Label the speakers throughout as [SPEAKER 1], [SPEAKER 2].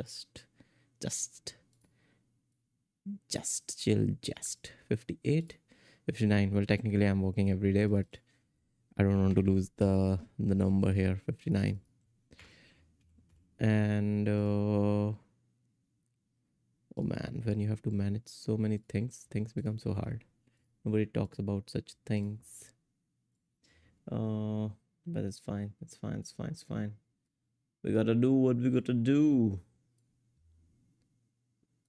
[SPEAKER 1] just chill. Just 58, 59. Well, technically I'm working every day, but I don't want to lose the number here. 59. And oh man, when you have to manage so many things become so hard. Nobody talks about such things. But it's fine. It's fine. We gotta do what we gotta do.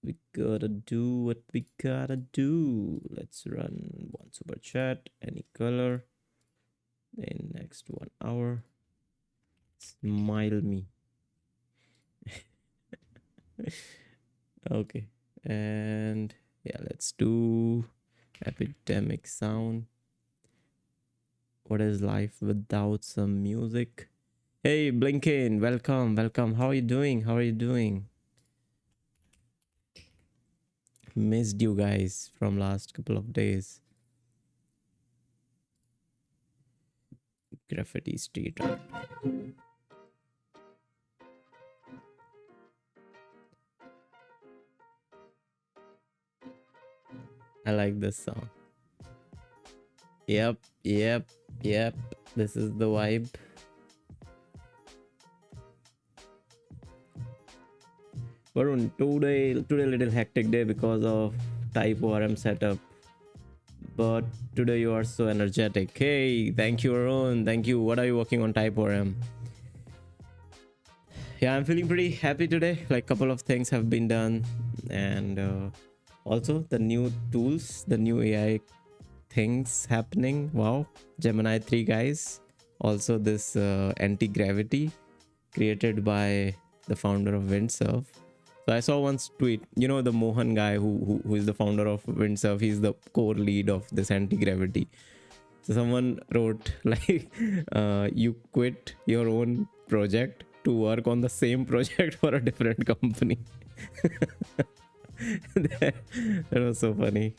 [SPEAKER 1] We gotta do what we gotta do. Let's run one super chat, any color. In next 1 hour. Smile me. Okay. And yeah, let's do epidemic sound. What is life without some music? Hey, Blinken, welcome. How are you doing? Missed you guys from last couple of days. Graffiti street art. I like this song. Yep. This is the vibe. Varun, today a little hectic day because of type ORM setup. But today you are so energetic. Hey, thank you, Varun. Thank you. What are you working on type ORM? Yeah, I'm feeling pretty happy today. Like couple of things have been done, and also the new tools, the new AI things happening. Wow, Gemini 3 guys. Also this anti-gravity created by the founder of Windsurf. So I saw once tweet, you know, the Mohan guy who is the founder of Windsurf. He's the core lead of this anti-gravity. So someone wrote like, you quit your own project to work on the same project for a different company. that was so funny.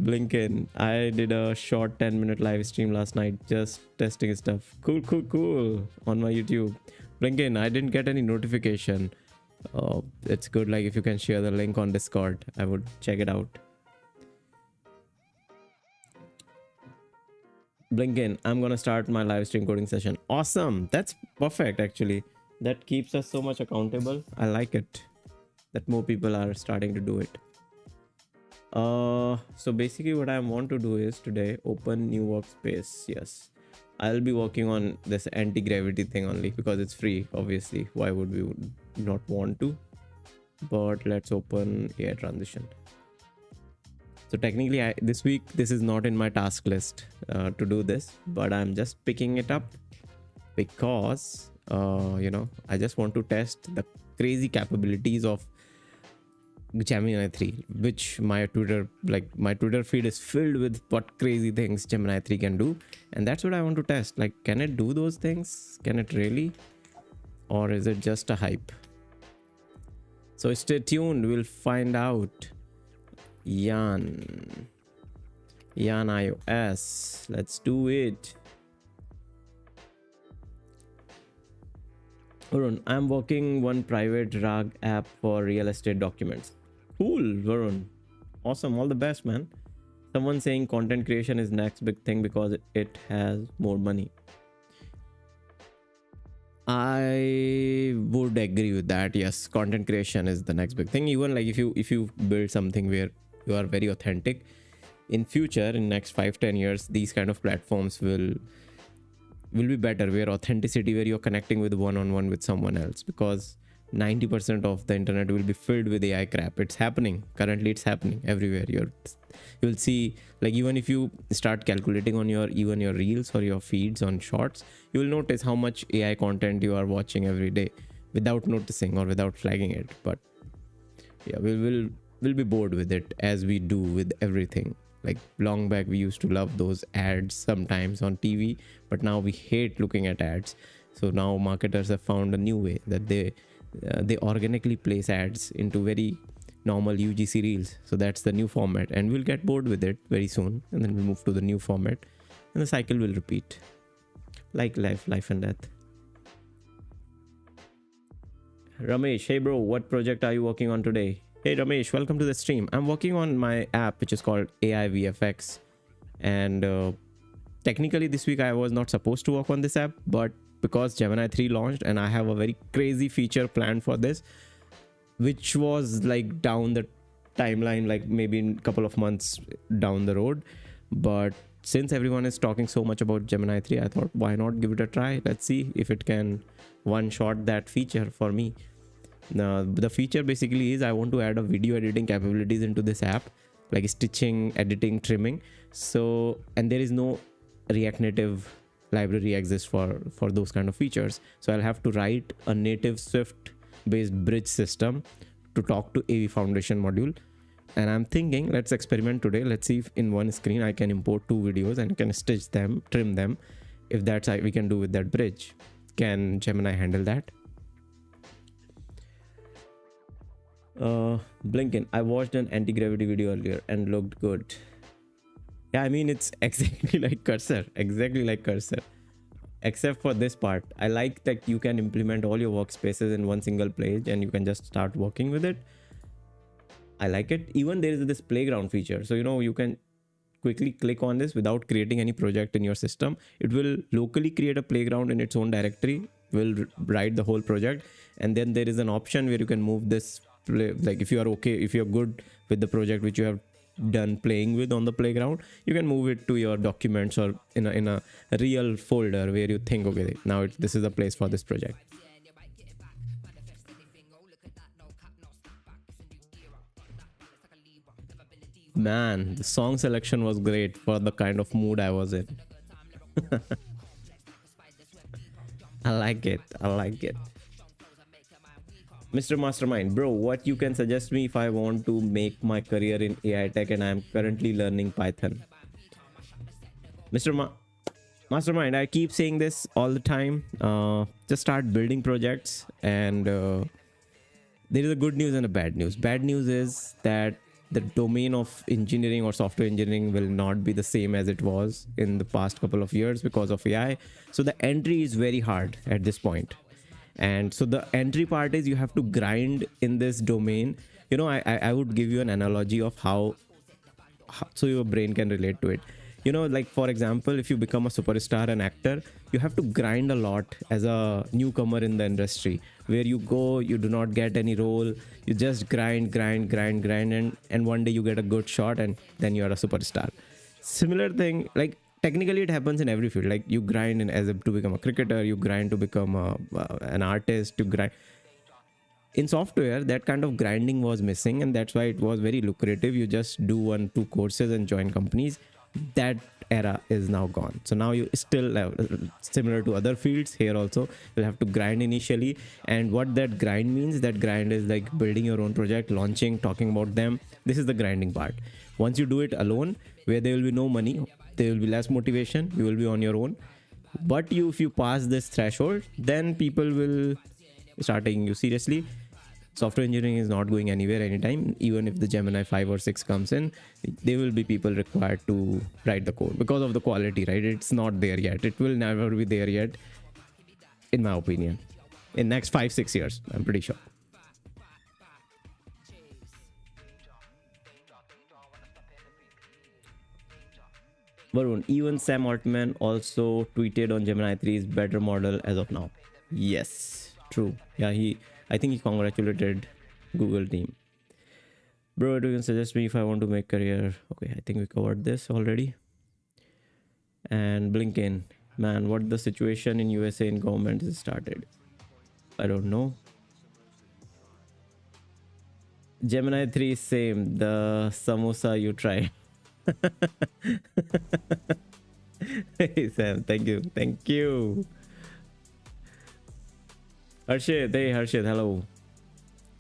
[SPEAKER 1] Blinken, I did a short 10-minute live stream last night, just testing stuff. Cool on my YouTube. Blinken, I didn't get any notification. It's good, like if you can share the link on Discord, I would check it out. Blinken, I'm gonna start my live stream coding session. Awesome, that's perfect. Actually, that keeps us so much accountable. I like it that more people are starting to do it. So basically what I want to do is today open new workspace. Yes, I'll be working on this anti-gravity thing only because it's free. Obviously, why would we not want to? But let's open AI transition. So technically this week this is not in my task list to do this, but I'm just picking it up because you know, I just want to test the crazy capabilities of Gemini 3, which my Twitter feed is filled with what crazy things Gemini 3 can do, and that's what I want to test. Like, can it do those things? Can it really? Or is it just a hype? So stay tuned, we'll find out. Yan iOS, let's do it. Varun, I'm working one private RAG app for real estate documents. Cool, Varun. Awesome, all the best, man. Someone saying content creation is next big thing because it has more money. I would agree with that. Yes, content creation is the next big thing. Even like if you build something where you are very authentic, in future, in next 5-10 years, these kind of platforms will be better, where authenticity, where you're connecting with one-on-one with someone else, because 90% of the internet will be filled with AI crap. It's happening currently, it's happening everywhere. You'll see, like, even if you start calculating on your reels or your feeds on shorts, you will notice how much AI content you are watching every day without noticing or without flagging it. But yeah, we'll be bored with it, as we do with everything. Like long back we used to love those ads sometimes on TV, but now we hate looking at ads. So now marketers have found a new way that they organically place ads into very normal UGC reels. So that's the new format, and we'll get bored with it very soon, and then we'll move to the new format, and the cycle will repeat, like life and death. Ramesh, hey bro, what project are you working on today? Hey Ramesh, welcome to the stream. I'm working on my app which is called AI VFX, and technically this week I was not supposed to work on this app, but because Gemini 3 launched and I have a very crazy feature planned for this, which was like down the timeline, like maybe in a couple of months down the road, but since everyone is talking so much about Gemini 3, I thought why not give it a try. Let's see if it can one shot that feature for me. Now the feature basically is I want to add a video editing capabilities into this app, like stitching, editing, trimming. So, and there is no React Native library exists for those kind of features, so I'll have to write a native Swift based bridge system to talk to AV Foundation module. And I'm thinking, let's experiment today. Let's see if in one screen I can import 2 videos and can stitch them, trim them. If that's how we can do with that bridge. Can Gemini handle that? Blinken, I watched an anti-gravity video earlier and looked good. Yeah, I mean, it's exactly like Cursor, except for this part. I like that you can implement all your workspaces in one single page and you can just start working with it. I like it. Even there is this playground feature, so you can quickly click on this without creating any project in your system. It will locally create a playground in its own directory, will write the whole project, and then there is an option where you can move this like if you're good with the project which you have done playing with on the playground, you can move it to your documents or in a real folder where you think, okay, now this is a place for this project. Man, the song selection was great for the kind of mood I was in. I like it. Mr. Mastermind, bro, what you can suggest me if I want to make my career in AI tech and I am currently learning Python? Mr. Mastermind, I keep saying this all the time. Just start building projects, and there is a good news and a bad news. Bad news is that the domain of engineering or software engineering will not be the same as it was in the past couple of years because of AI. So the entry is very hard at this point. And so the entry part is you have to grind in this domain. I would give you an analogy of how so your brain can relate to it. Like for example, if you become a superstar and actor, you have to grind a lot as a newcomer in the industry, where you go, you do not get any role, you just grind, and one day you get a good shot and then you are a superstar. Similar thing, like technically it happens in every field. Like you grind to become a cricketer, you grind to become an artist, you grind. In software, that kind of grinding was missing, and that's why it was very lucrative. You just do 1-2 courses and join companies. That era is now gone. So now you still have, similar to other fields here also, you'll have to grind initially. And what that grind means, that grind is like building your own project, launching, talking about them. This is the grinding part. Once you do it alone, where there will be no money, there will be less motivation, you will be on your own. But if you pass this threshold, then people will start taking you seriously. Software engineering is not going anywhere anytime. Even if the Gemini 5 or 6 comes in, there will be people required to write the code because of the quality, right? It's not there yet. It will never be there yet, in my opinion. In next 5-6 years, I'm pretty sure. Varun, even Sam Altman also tweeted on Gemini 3's better model as of now. Yes, true. Yeah, I think he congratulated Google team. Bro, you can suggest me if I want to make career. Okay, I think we covered this already. And Blinken, man, what the situation in USA in government has started. I don't know. Gemini 3 is same. The samosa you try. Hey Sam, thank you. Harshit, hey Harshit, hello.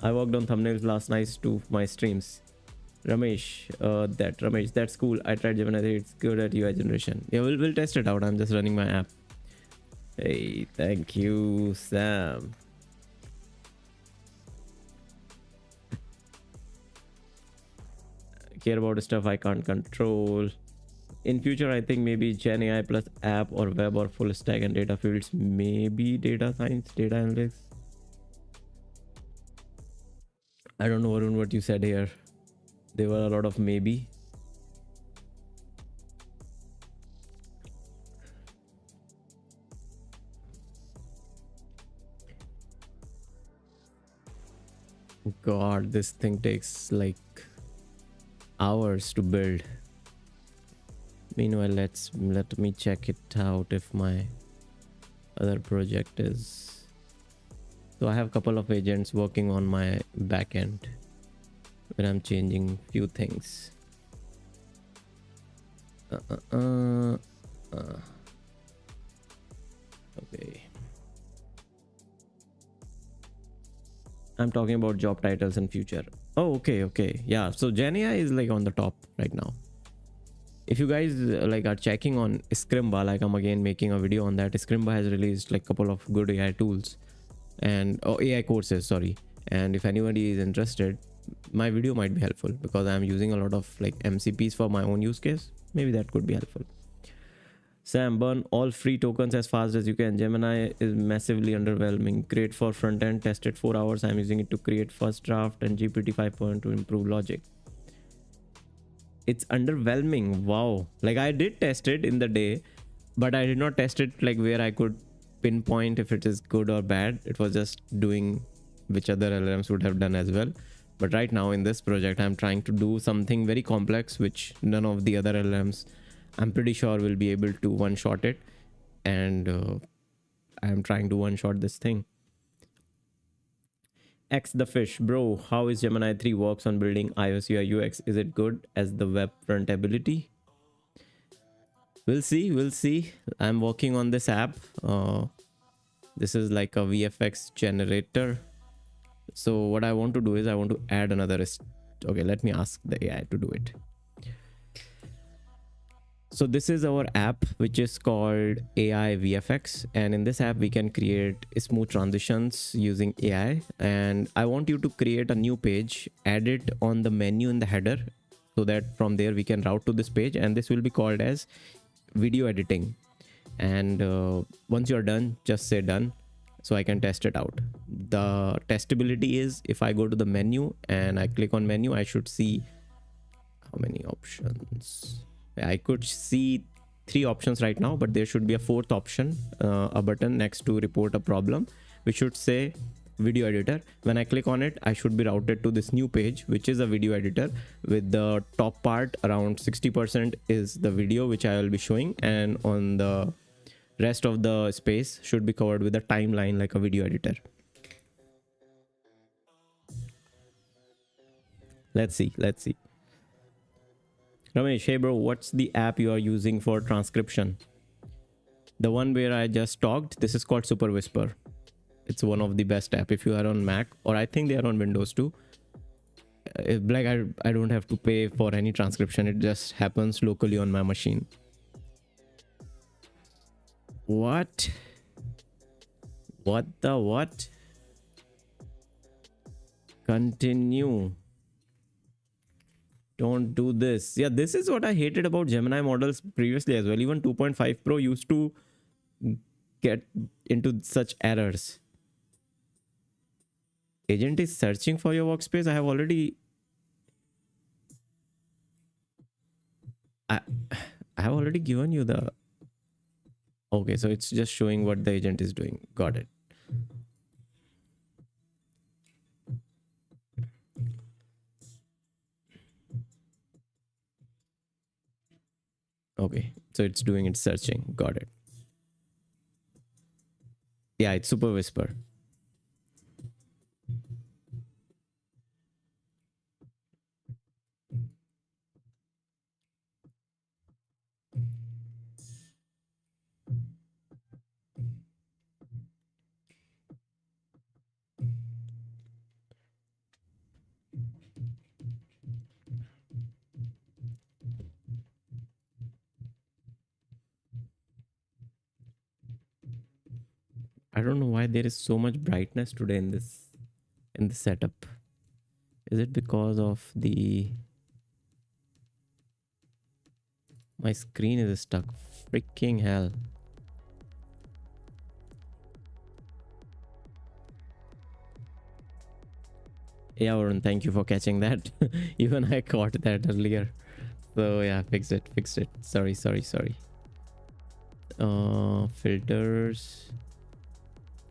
[SPEAKER 1] I worked on thumbnails last night to my streams. Ramesh, that's cool. I tried Gemini 3, it's good at UI generation. Yeah, we'll test it out. I'm just running my app. Hey, thank you, Sam. Care about stuff I can't control. In future, I think maybe Gen AI plus app or web or full stack and data fields, maybe data science, data analytics. I don't know, Varun, what you said here. There were a lot of maybe. God, this thing takes like hours to build. Meanwhile, let me check it out if my other project is. So I have a couple of agents working on my backend where I'm changing few things. Okay. I'm talking about job titles in future. Oh, okay. Yeah, so GenAI is like on the top right now. If you guys like are checking on Scrimba, like I'm again making a video on that. Scrimba has released like a couple of good AI tools and AI courses, sorry. And if anybody is interested, my video might be helpful because I'm using a lot of like MCPs for my own use case. Maybe that could be helpful. Sam, burn all free tokens as fast as you can. Gemini is massively underwhelming. Great for front end, tested 4 hours. I'm using it to create first draft and GPT 5.0 to improve logic. It's underwhelming. Wow. Like I did test it in the day, but I did not test it like where I could pinpoint if it is good or bad. It was just doing which other LLMs would have done as well. But right now in this project, I'm trying to do something very complex, which none of the other LLMs, I'm pretty sure, will be able to one-shot it. And I'm trying to one-shot this thing. X the fish, bro. How is Gemini 3 works on building iOS UI UX? Is it good as the web front ability? We'll see. I'm working on this app. This is like a VFX generator. So what I want to do is I want to add another. Okay, let me ask the AI to do it. So this is our app, which is called AI VFX, and in this app we can create smooth transitions using AI. And I want you to create a new page, add it on the menu in the header, so that from there we can route to this page, and this will be called as video editing. And once you're done, just say done so I can test it out. The testability is if I go to the menu and I click on menu, I should see how many options. I could see 3 options right now, but there should be a 4th option, a button next to report a problem, which should say video editor. When I click on it, I should be routed to this new page, which is a video editor, with the top part around 60% is the video which I will be showing, and on the rest of the space should be covered with a timeline like a video editor. Let's see. Ramesh, hey bro, what's the app you are using for transcription? The one where I just talked, this is called Super Whisper. It's one of the best app if you are on Mac, or I think they are on Windows too. Like I don't have to pay for any transcription. It just happens locally on my machine. What the what? Continue. Don't do this. Yeah, this is what I hated about Gemini models previously as well. Even 2.5 Pro used to get into such errors. Agent is searching for your workspace. I have already given you the. Okay, so it's just showing what the agent is doing. Got it. Okay, so it's doing its searching. Got it. Yeah, it's Super Whisper. I don't know why there is so much brightness today in this setup. Is it because of my screen is stuck? Freaking hell. Yeah, Varun, thank you for catching that. Even I caught that earlier. So yeah, fixed it. Sorry. Filters,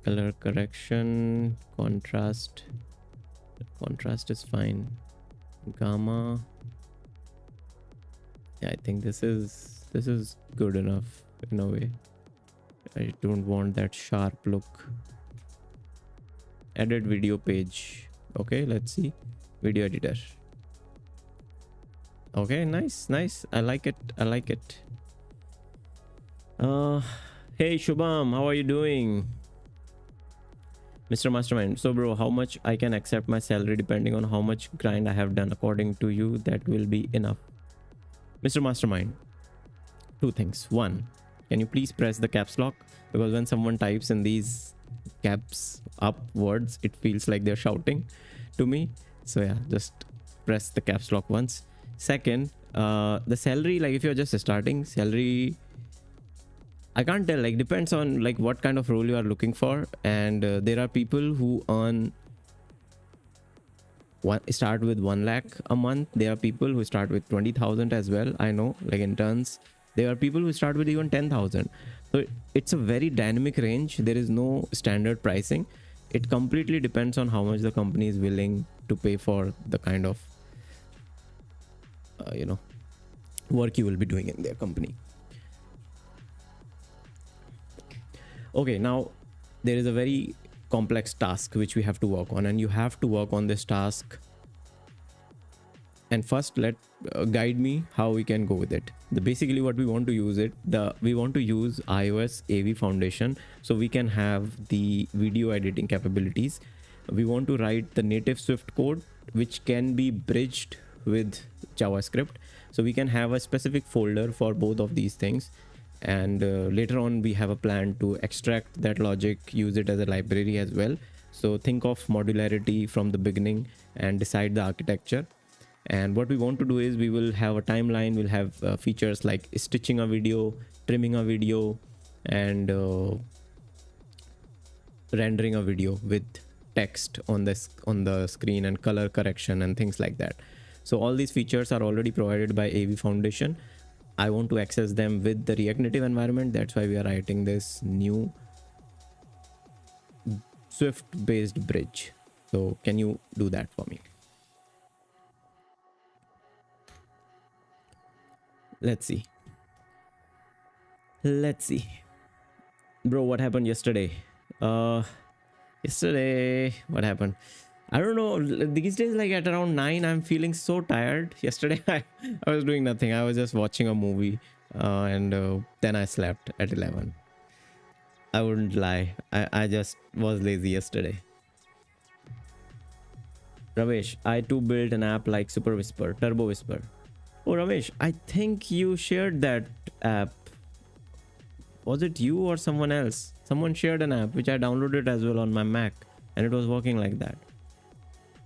[SPEAKER 1] color correction, contrast is fine. Gamma, yeah, I think this is good enough in a way. I don't want that sharp look. Edit video page. Okay, let's see. Video editor. Okay, nice. I like it. Uh, hey Shubham, how are you doing? Mr. Mastermind. So bro, how much I can accept my salary depending on how much grind I have done? According to you, that will be enough. Mr. Mastermind, two things. One, can you please press the caps lock? Because when someone types in these caps up words, it feels like they're shouting to me. So yeah, just press the caps lock once. Second, the salary, like if you're just starting, salary, I can't tell, like depends on like what kind of role you are looking for. And there are people who earn start with 1 lakh a month. There are people who start with 20,000 as well. I know, like interns, there are people who start with even 10,000. So it's a very dynamic range. There is no standard pricing. It completely depends on how much the company is willing to pay for the kind of work you will be doing in their company. Okay, now there is a very complex task which we have to work on, and you have to work on this task. And first, let guide me how we can go with it. Basically what we want to use we want to use iOS AV Foundation so we can have the video editing capabilities. We want to write the native Swift code which can be bridged with JavaScript, so we can have a specific folder for both of these things. And later on we have a plan to extract that logic, use it as a library as well. So think of modularity from the beginning and decide the architecture. And what we want to do is we will have a timeline. We'll have features like stitching a video, trimming a video, and rendering a video with text on the screen and color correction and things like that. So all these features are already provided by AV Foundation. I want to access them with the React Native environment. That's why we are writing this new Swift based bridge. So can you do that for me? Let's see. Bro, what happened yesterday? Yesterday, what happened? I don't know. These days, like at around 9, I'm feeling so tired. Yesterday, I was doing nothing. I was just watching a movie and then I slept at 11. I wouldn't lie. I just was lazy yesterday. Ramesh, I too built an app like Super Whisper, Turbo Whisper. Oh, Ramesh, I think you shared that app. Was it you or someone else? Someone shared an app which I downloaded as well on my Mac, and it was working like that.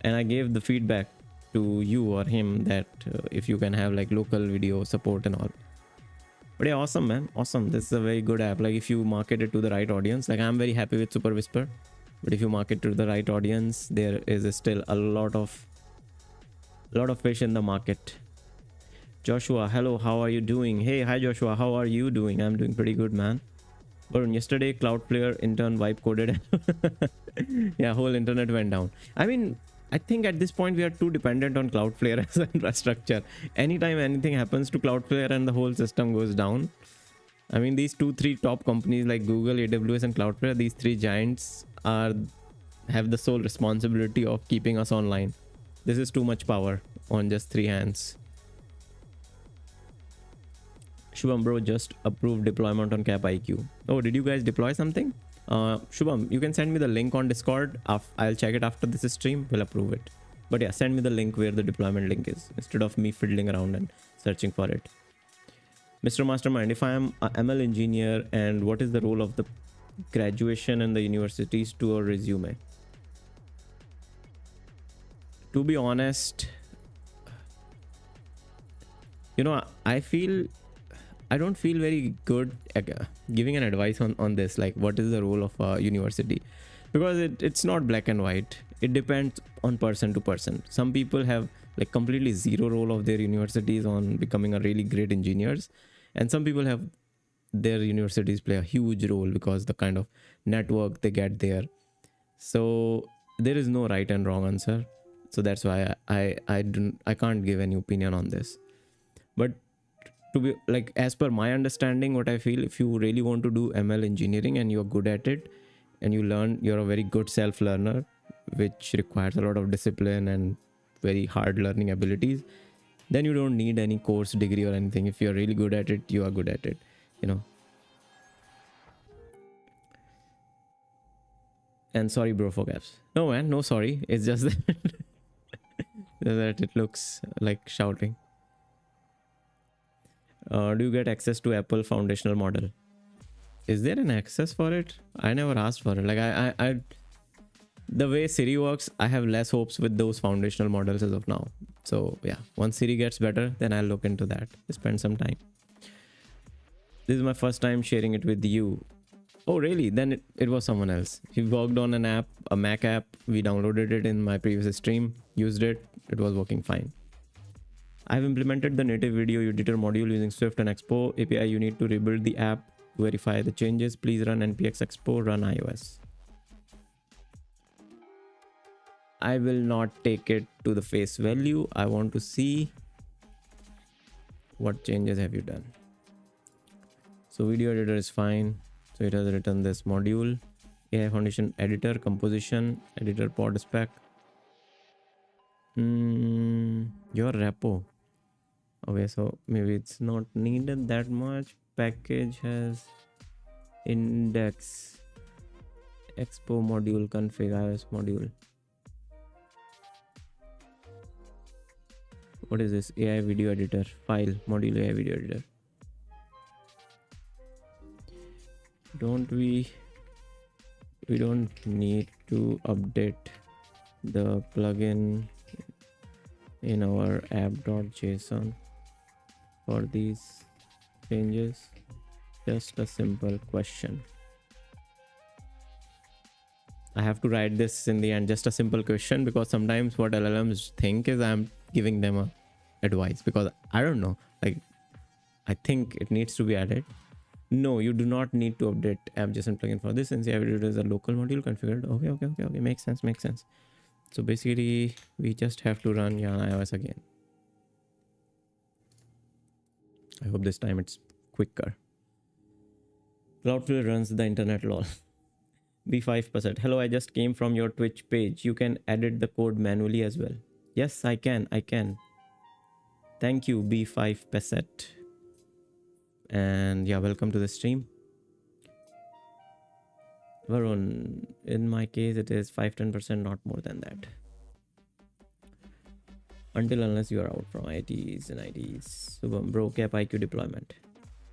[SPEAKER 1] And I gave the feedback to you or him that if you can have like local video support and all. But yeah, awesome, man. Awesome. This is a very good app. Like if you market it to the right audience, like I'm very happy with Super Whisper. But if you market to the right audience, there is still a lot of fish in the market. Joshua, hello, how are you doing? Hey, hi Joshua, how are you doing? I'm doing pretty good, man. But yesterday, Cloudflare intern wipe coded. Yeah, whole internet went down. I mean, I think at this point we are too dependent on Cloudflare as an infrastructure. Anytime anything happens to Cloudflare and the whole system goes down. I mean, these 2-3 top companies like Google, AWS, and Cloudflare, these 3 giants have the sole responsibility of keeping us online. This is too much power on just 3 hands. Shubham, bro, just approved deployment on CapIQ. Oh, did you guys deploy something? Shubham, you can send me the link on Discord. I'll check it after this stream. We'll approve it. But yeah, send me the link where the deployment link is instead of me fiddling around and searching for it. Mr. Mastermind, if I am an ML engineer, and what is the role of the graduation and the universities to a resume? To be honest, you know, I don't feel very good giving an advice on this, like what is the role of a university, because it's not black and white. it depends on person to person. Some people have like completely zero role of their universities on becoming a really great engineers, and some people have their universities play a huge role because the kind of network they get there. So there is no right and wrong answer. So that's why I can't give any opinion on this. But to be like, as per my understanding, what I feel, if you really want to do ML engineering and you're good at it, and you learn, you're a very good self learner, which requires a lot of discipline and very hard learning abilities, then you don't need any course degree or anything. If you're really good at it, you are good at it, you know. And sorry bro for gaps. No man, no sorry, it's just that, that it looks like shouting. Do you get access to Apple foundational model? Is there an access for it? I never asked for it. Like I the way Siri works, I have less hopes with those foundational models as of now. So yeah, once Siri gets better, then I'll look into that. Spend some time. This is my first time sharing it with you. Oh really? Then it was someone else. He worked on an app, a Mac app. We downloaded it in my previous stream, used it. It was working fine. I've implemented the native video editor module using Swift and Expo API. You need to rebuild the app to verify the changes. Please run npx expo, run iOS. I will not take it to the face value. I want to see what changes have you done. So video editor is fine. So it has written this module, AI foundation editor, composition, editor pod spec. Your repo. Okay, so maybe it's not needed that much. Package has index, expo module, config, iOS module. What is this? AI video editor file module, AI video editor. We don't need to update the plugin in our app.json for these changes. Just a simple question. I have to write this in the end, just a simple question, because sometimes what LLMs think is I'm giving them a advice, because I don't know, like I think it needs to be added. No, you do not need to update app.json plugin for this, since it is a local module configured. Okay, makes sense. So basically we just have to run iOS again. I hope this time it's quicker. Cloudflare runs the internet lol. B5%. Hello, I just came from your Twitch page. You can edit the code manually as well. Yes, I can. Thank you, B5%. And yeah, welcome to the stream. Varun, in my case, it is 5-10%, not more than that. Until unless you are out from ITs and ITs. Subham, bro, cap IQ deployment.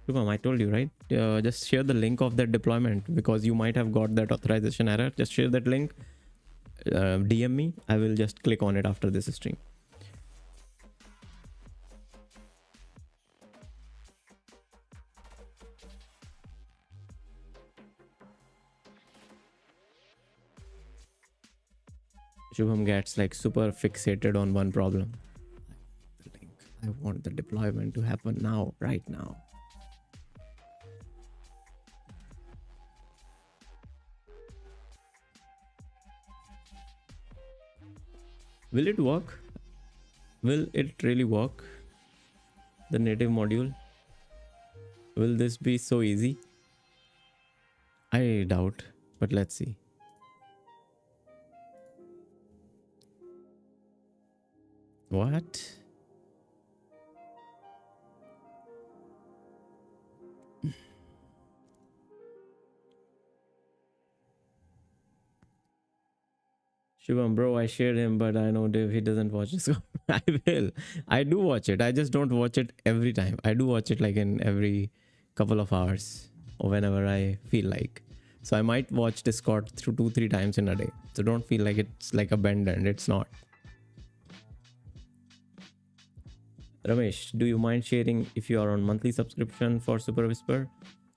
[SPEAKER 1] Subham, I told you, right? Just share the link of that deployment, because you might have got that authorization error. Just share that link. DM me. I will just click on it after this stream. Shubham gets like super fixated on one problem. The link. I want the deployment to happen now, right now. Will it work? Will it really work? The native module? Will this be so easy? I doubt, but let's see. What? Shivam, bro, I shared him, but I know Dave, he doesn't watch this. I will. I do watch it. I just don't watch it every time. I do watch it like in every couple of hours or whenever I feel like. So I might watch Discord through 2-3 times in a day. So don't feel like it's like a bend end. It's not. Ramesh, do you mind sharing if you are on monthly subscription for Super Whisper?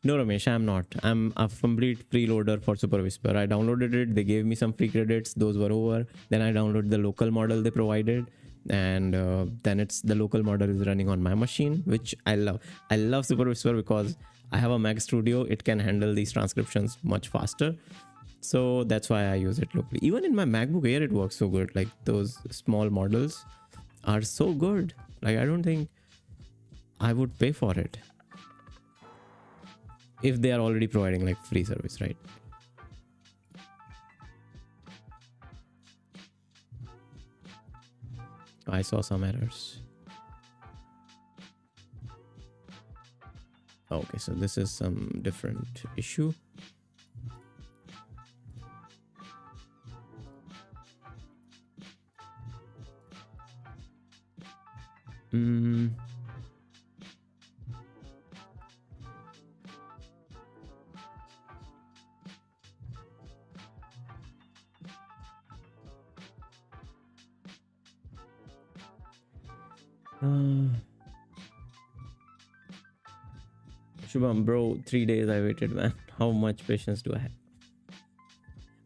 [SPEAKER 1] No, Ramesh, I'm not. I'm a complete freeloader for Super Whisper. I downloaded it. They gave me some free credits. Those were over. Then I downloaded the local model they provided, and then it's the local model is running on my machine, which I love. I love Super Whisper because I have a Mac Studio. It can handle these transcriptions much faster. So that's why I use it locally. Even in my MacBook Air, it works so good. Like those small models are so good. Like I don't think I would pay for it if they are already providing like free service, right? I saw some errors. Okay, so this is some different issue. Shubham, bro, 3 days I waited, man. How much patience do I have?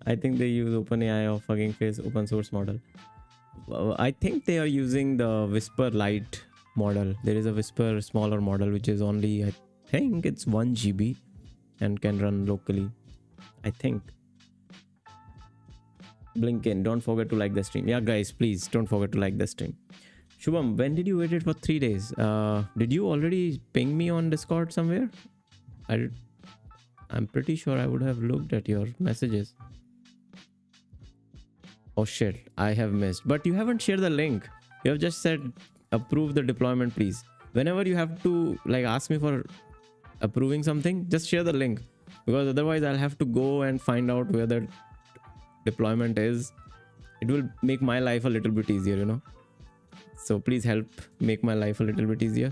[SPEAKER 1] I think they use OpenAI or fucking face open source model. I think they are using the Whisper Lite model. There is a Whisper smaller model which is only, I think it's 1 GB and can run locally. I think. Blinken, don't forget to like the stream. Yeah, guys, please don't forget to like the stream. Shubham, when did you wait it for 3 days? Did you already ping me on Discord somewhere? I'm pretty sure I would have looked at your messages. Oh shit, I have missed. But you haven't shared the link. You have just said approve the deployment, please. Whenever you have to like ask me for approving something, just share the link. Because otherwise I'll have to go and find out where the deployment is. It will make my life a little bit easier, you know. So please help make my life a little bit easier.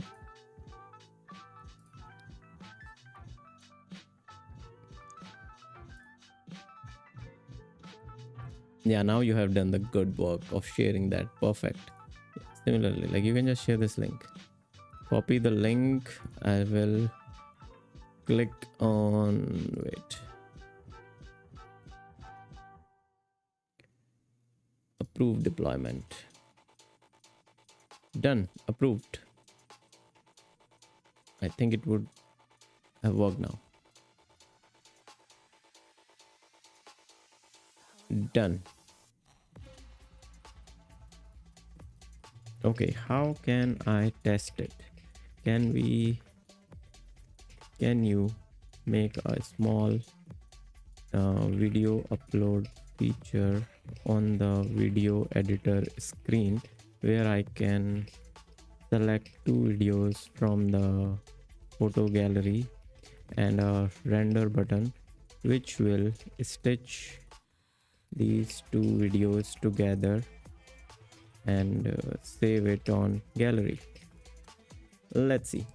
[SPEAKER 1] Yeah, now you have done the good work of sharing that. Perfect. Similarly, like you can just share this link. Copy the link. I will click on, wait. Approve deployment. Done. Approved. I think it would have worked now. Done. Okay, how can I test it? Can you make a small video upload feature on the video editor screen where I can select 2 videos from the photo gallery and a render button which will stitch these 2 videos together and save it on gallery. Let's see.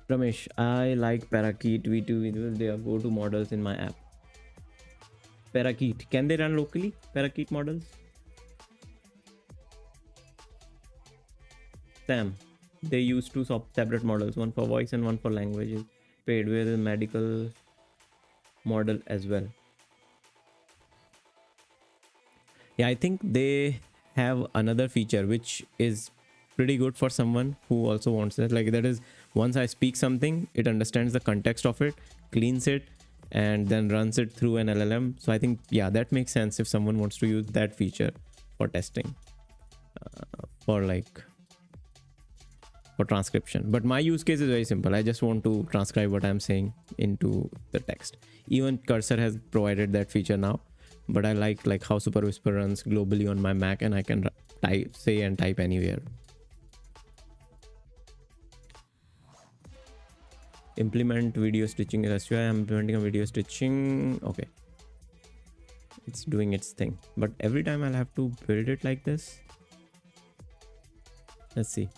[SPEAKER 1] Ramesh, I like Parakeet V2. They are go-to models in my app. Parakeet, can they run locally? Parakeet models? Sam, they use 2 separate models, one for voice and one for languages. Paid with a medical model as well. Yeah, I think they have another feature which is pretty good for someone who also wants that. Like that is, once I speak something, it understands the context of it, cleans it, and then runs it through an LLM. So I think, yeah, that makes sense if someone wants to use that feature for testing, for transcription. But my use case is very simple. I just want to transcribe what I'm saying into the text. Even Cursor has provided that feature now, but I like how Super Whisper runs globally on my Mac, and I can say and type anywhere. Implement video stitching. I am implementing a video stitching. Okay, it's doing its thing, but every time I'll have to build it like this. Let's see.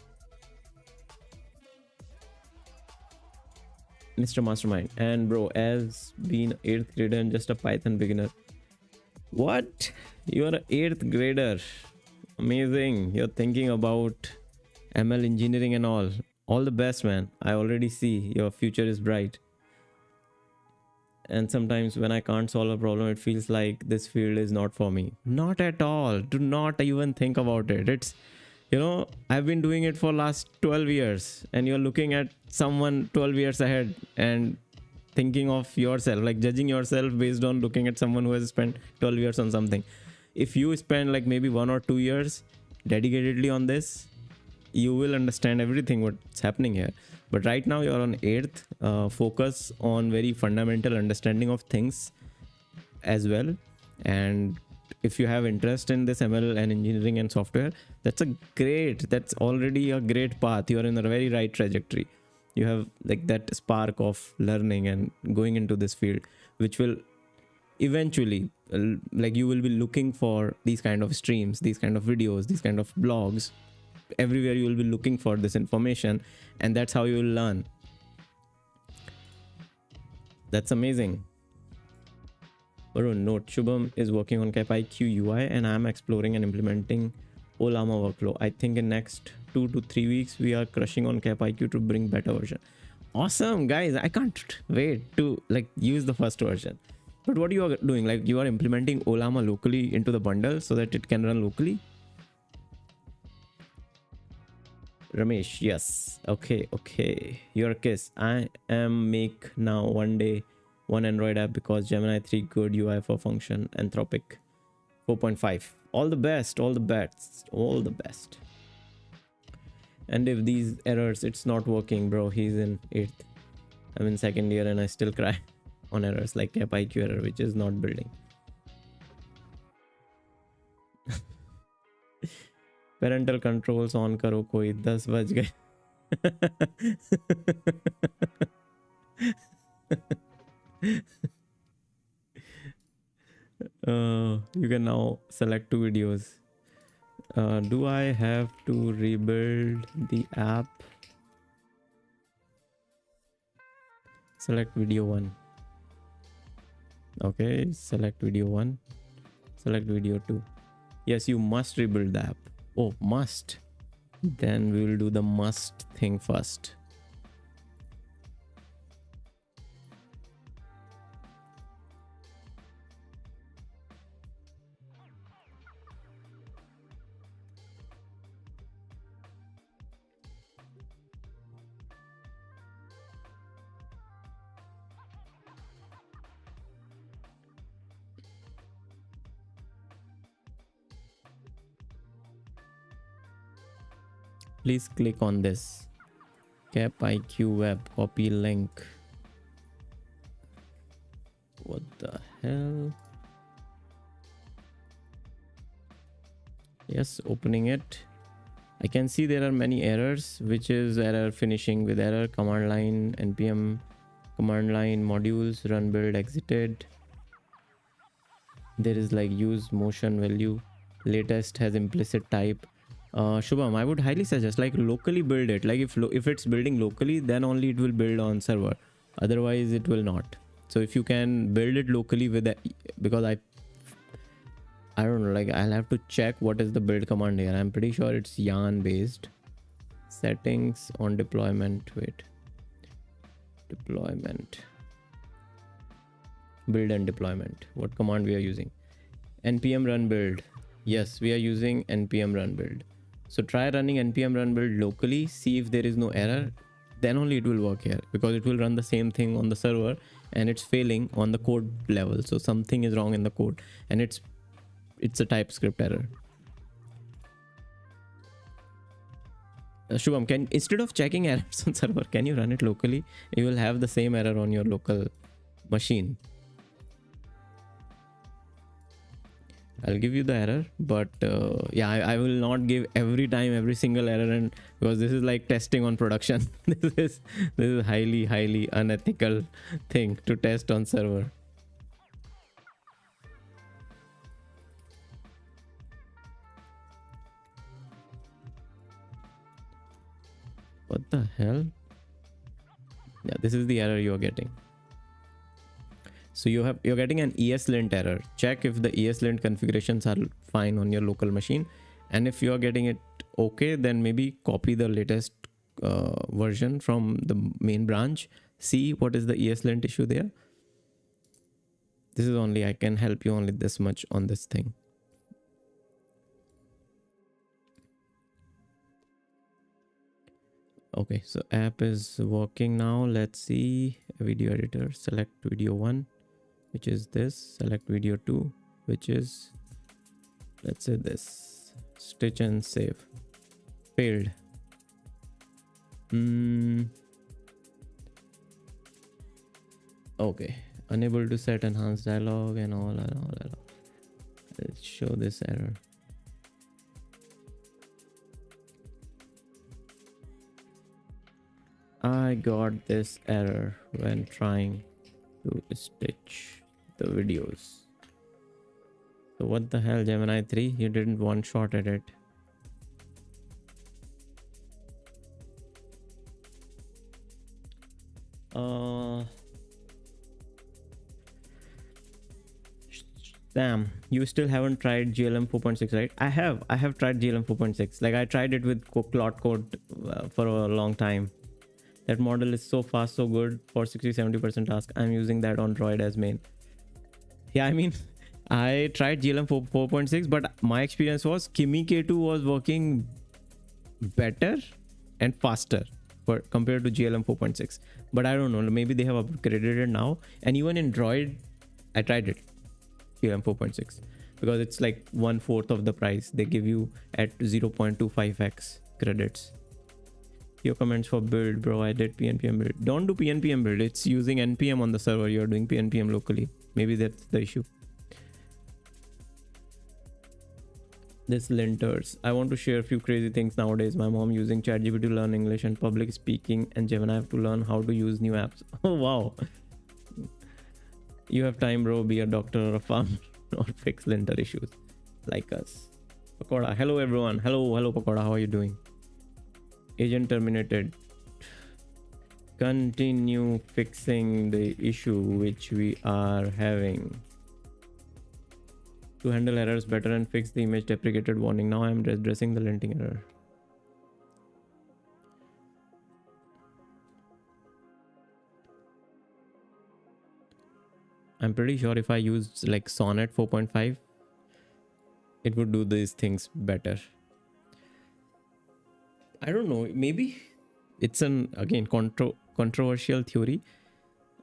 [SPEAKER 1] Mr. Mastermind, and bro, as being 8th grader and just a Python beginner. What? You are an 8th grader. Amazing. You're thinking about ML engineering and all. All the best, man. I already see your future is bright. And sometimes when I can't solve a problem, it feels like this field is not for me. Not at all. Do not even think about it. It's, you know, I've been doing it for last 12 years and you're looking at someone 12 years ahead and thinking of yourself, like judging yourself based on looking at someone who has spent 12 years on something. If you spend like maybe 1 or 2 years dedicatedly on this, you will understand everything what's happening here. But right now you're on earth. Focus on very fundamental understanding of things as well. And if you have interest in this ML and engineering and software, that's already a great path. You are in a very right trajectory. You have like that spark of learning and going into this field, which will eventually, like, you will be looking for these kind of streams, these kind of videos, these kind of blogs. Everywhere you will be looking for this information, and that's how you will learn. That's amazing. Note, Shubham is working on CapIQ UI and I'm exploring and implementing Olama workflow. I think in next 2 to 3 weeks we are crushing on CapIQ to bring better version. Awesome, guys. I can't wait to like use the first version. But what you are doing, like you are implementing Olama locally into the bundle so that it can run locally? Ramesh, yes. Okay. Your kiss. I am make now one day one Android app because Gemini 3 good UI for function. Anthropic 4.5. All the best. And if these errors, it's not working, bro. He's in 8th. I'm in 2nd year and I still cry on errors like CapIQ error, which is not building. Parental controls on करो कोई 10 बज गए you can now select 2 videos. Do I have to rebuild the app? Select video 1. Okay, select video 1. Select video 2. Yes, you must rebuild the app. Oh, must. Then we will do the must thing first. Please click on this CapIQ web, copy link. What the hell? Yes, opening it. I can see there are many errors, which is error finishing with error, command line, npm, command line, modules, run build, exited. There is like use motion value, latest has implicit type. Shubham, I would highly suggest like locally build it. Like if it's building locally, then only it will build on server. Otherwise it will not. So if you can build it locally with that, because I don't know, like I'll have to check what is the build command here. I'm pretty sure it's yarn based. Settings on deployment. Wait. Deployment. Build and deployment. What command we are using? npm run build. Yes, we are using npm run build. So try running npm run build locally, see if there is no error, then only it will work here, because it will run the same thing on the server and it's failing on the code level. So something is wrong in the code and it's a TypeScript error. Shubham, instead of checking errors on server, can you run it locally? You will have the same error on your local machine. I'll give you the error, but yeah, I will not give every single error, and because this is like testing on production. this is highly unethical thing to test on server. What the hell? Yeah, this is the error you're getting. So you're getting an ESLint error. Check if the ESLint configurations are fine on your local machine, and if you're getting it okay, then maybe copy the latest version from the main branch, see what is the ESLint issue there. This is only, I can help you only this much on this thing. Okay, so app is working now. Let's see. Video editor, select video 1, which is this. Select video 2, which is, let's say this. Stitch and save. Failed. Okay, unable to set enhanced dialog and all. Let's show this error. I got this error when trying to stitch the videos. So what the hell, Gemini 3? You didn't one shot at it. Damn, you still haven't tried GLM 4.6, right? I have tried GLM 4.6. Like I tried it with Cloud Code for a long time. That model is so fast, so good for 60-70% task. I'm using that on Droid as main. Yeah, I mean, I tried GLM 4.6, but my experience was Kimi K2 was working better and faster compared to GLM 4.6. But I don't know, maybe they have upgraded it now. And even in Droid, I tried it, GLM 4.6, because it's like 1/4 of the price they give you at 0.25x credits. Your comments for build, bro. I did PNPM build. Don't do PNPM build. It's using NPM on the server. You're doing PNPM locally. Maybe that's the issue. This linters. I want to share a few crazy things nowadays. My mom using ChatGPT to learn English and public speaking, and Gemini have to learn how to use new apps. Oh wow. You have time, bro. Be a doctor or a farmer or fix linter issues like us. Pakoda. Hello everyone. Hello Pakoda. How are you doing? Agent terminated. Continue fixing the issue which we are having to handle errors better and fix the image deprecated warning. Now I'm addressing the linting error. I'm pretty sure if I used like Sonnet 4.5, it would do these things better. I don't know, maybe it's an again controversial theory,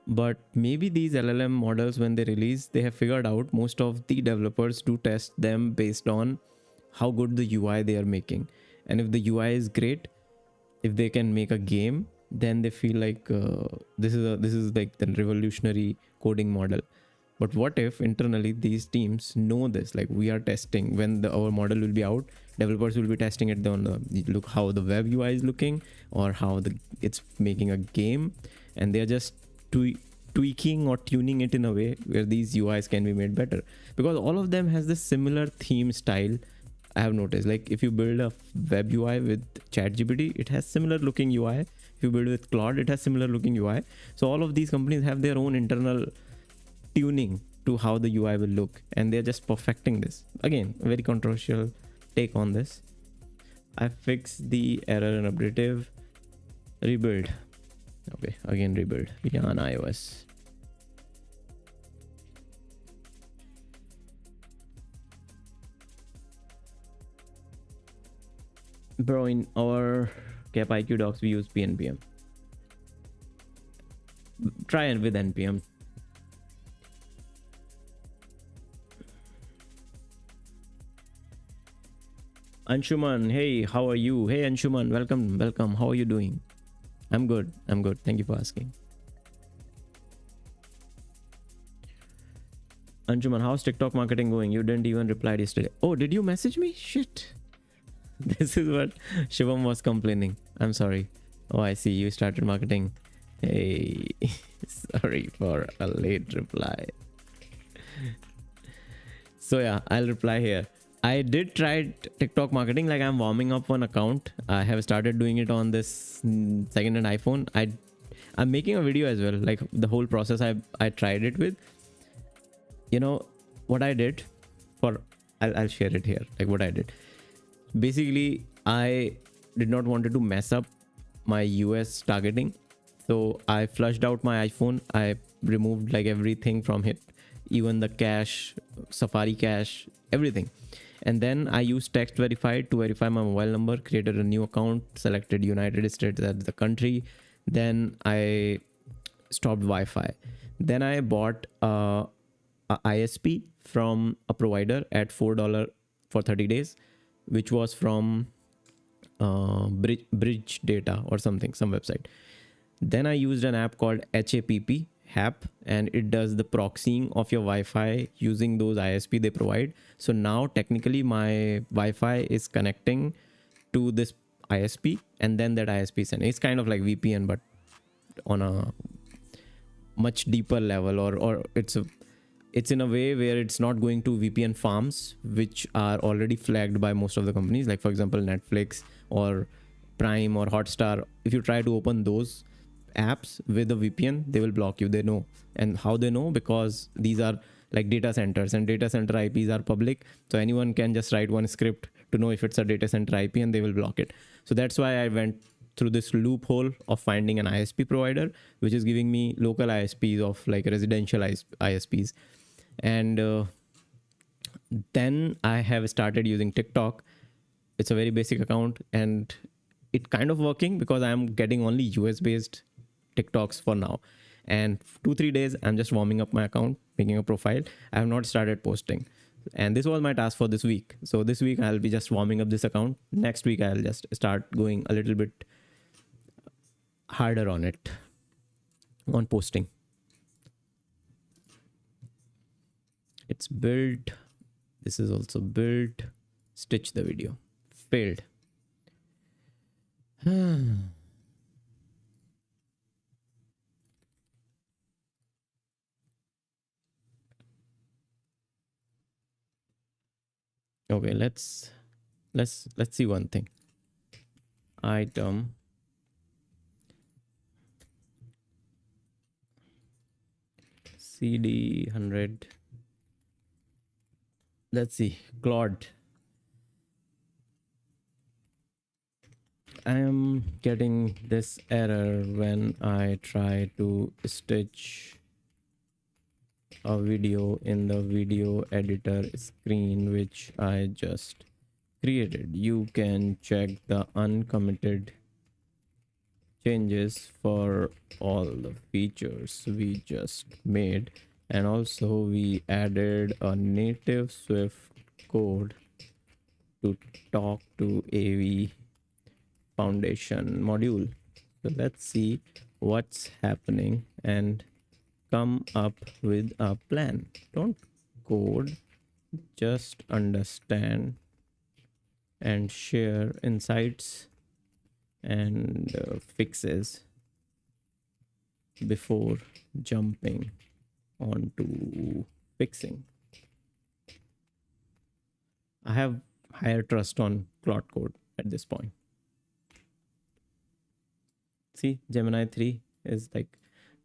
[SPEAKER 1] but maybe these LLM models, when they release, they have figured out most of the developers do test them based on how good the UI they are making. And if the UI is great, if they can make a game, then they feel like this is like the revolutionary coding model. But what if internally these teams know this, like we are testing when our model will be out, developers will be testing it on the look how the web UI is looking or how it's making a game, and they're just tweaking or tuning it in a way where these UIs can be made better, because all of them has this similar theme style. I have noticed, like if you build a web UI with ChatGPT, it has similar looking UI. If you build with Claude, it has similar looking UI. So all of these companies have their own internal tuning to how the UI will look, and they're just perfecting this. Again, a very controversial take on this. I fixed the error in updative. Rebuild. Okay, again rebuild. Yeah, on iOS. Bro, in our Cap IQ docs, we use PNPM. Try it with NPM. Anshuman, hey, how are you? Hey Anshuman, welcome. How are you doing? I'm good. Thank you for asking. Anshuman, how's TikTok marketing going? You didn't even reply yesterday. Oh, did you message me? Shit. This is what Shivam was complaining. I'm sorry. Oh, I see. You started marketing. Hey, sorry for a late reply. So yeah, I'll reply here. I did try TikTok marketing. Like I'm warming up one account. I have started doing it on this second-hand iPhone. I'm making a video as well. Like the whole process I tried it with. You know what I did? I'll share it here. Like what I did. Basically, I did not want to mess up my US targeting. So I flushed out my iPhone. I removed like everything from it, even the cache, Safari cache, everything. And then I used text verified to verify my mobile number, created a new account, selected United States as the country. Then I stopped Wi-Fi. Then I bought a ISP from a provider at $4 for 30 days, which was from Bridge Data or something, some website. Then I used an app called HAPP, and it does the proxying of your Wi-Fi using those ISP they provide. So now technically my Wi-Fi is connecting to this ISP, and then that ISP send. It's kind of like VPN, but on a much deeper level, or it's in a way where it's not going to VPN farms, which are already flagged by most of the companies. Like for example, Netflix or Prime or Hotstar. If you try to open those apps with a VPN, they will block you. They know. And how they know? Because these are like data centers, and data center IPs are public. So anyone can just write one script to know if it's a data center IP, and they will block it. So that's why I went through this loophole of finding an ISP provider, which is giving me local ISPs of like residential ISPs. And then I have started using TikTok. It's a very basic account, and it kind of working because I'm getting only US based TikToks for now. And 2-3 days I'm just warming up my account, making a profile. I have not started posting, and this was my task for this week. So this week I'll be just warming up this account. Next week I'll just start going a little bit harder on it, on posting. It's built. This is also built. Stitch the video. Failed. Okay, let's see one thing. Item CD 100. Let's see, Claude. I am getting this error when I try to stitch a video in the video editor screen, which I just created. You can check the uncommitted changes for all the features we just made. And also we added a native Swift code to talk to AV Foundation module. So let's see what's happening and come up with a plan. Don't code, just understand and share insights and fixes before jumping onto fixing. I have higher trust on Claude Code at this point. See, Gemini 3 is like,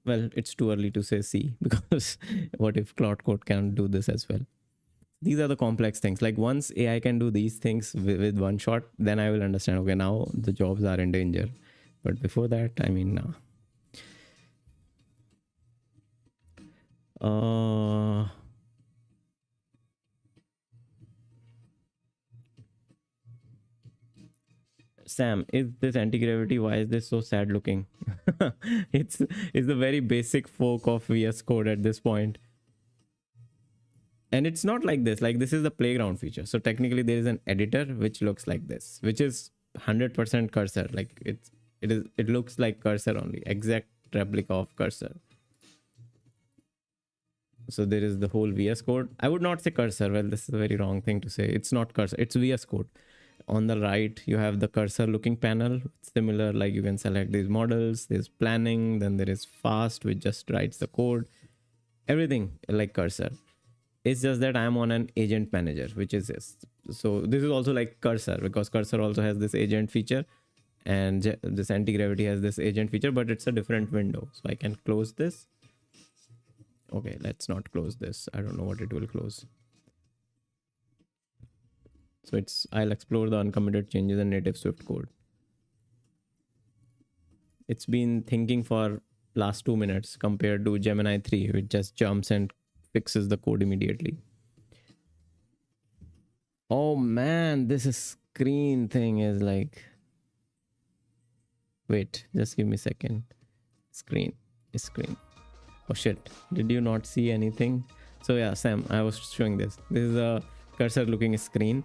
[SPEAKER 1] well, it's too early to say C, because what if Claude Code can do this as well? These are the complex things. Like once AI can do these things with one shot, then I will understand, okay, now the jobs are in danger. But before that, I mean, nah. Sam, is this anti-gravity? Why is this so sad looking? it's the very basic fork of VS Code at this point. And it's not like this. Like this is the playground feature. So technically there is an editor which looks like this, which is 100% cursor. Like it looks like cursor only, exact replica of cursor. So there is the whole VS Code. I would not say cursor. Well, this is a very wrong thing to say. It's not cursor. It's VS Code. On the right, you have the cursor looking panel. Similar, like you can select these models. There's planning. Then there is fast, which just writes the code. Everything like cursor. It's just that I'm on an agent manager, which is this. So this is also like cursor, because cursor also has this agent feature, and this anti-gravity has this agent feature, but it's a different window. So I can close this. Okay, let's not close this. I don't know what it will close. So I'll explore the uncommitted changes in native Swift code. It's been thinking for last 2 minutes compared to Gemini 3, which just jumps and fixes the code immediately. Oh man, this is screen thing is like, wait, just give me a second. Screen. Oh shit, did you not see anything? So yeah, Sam, I was showing this. This is a cursor looking screen,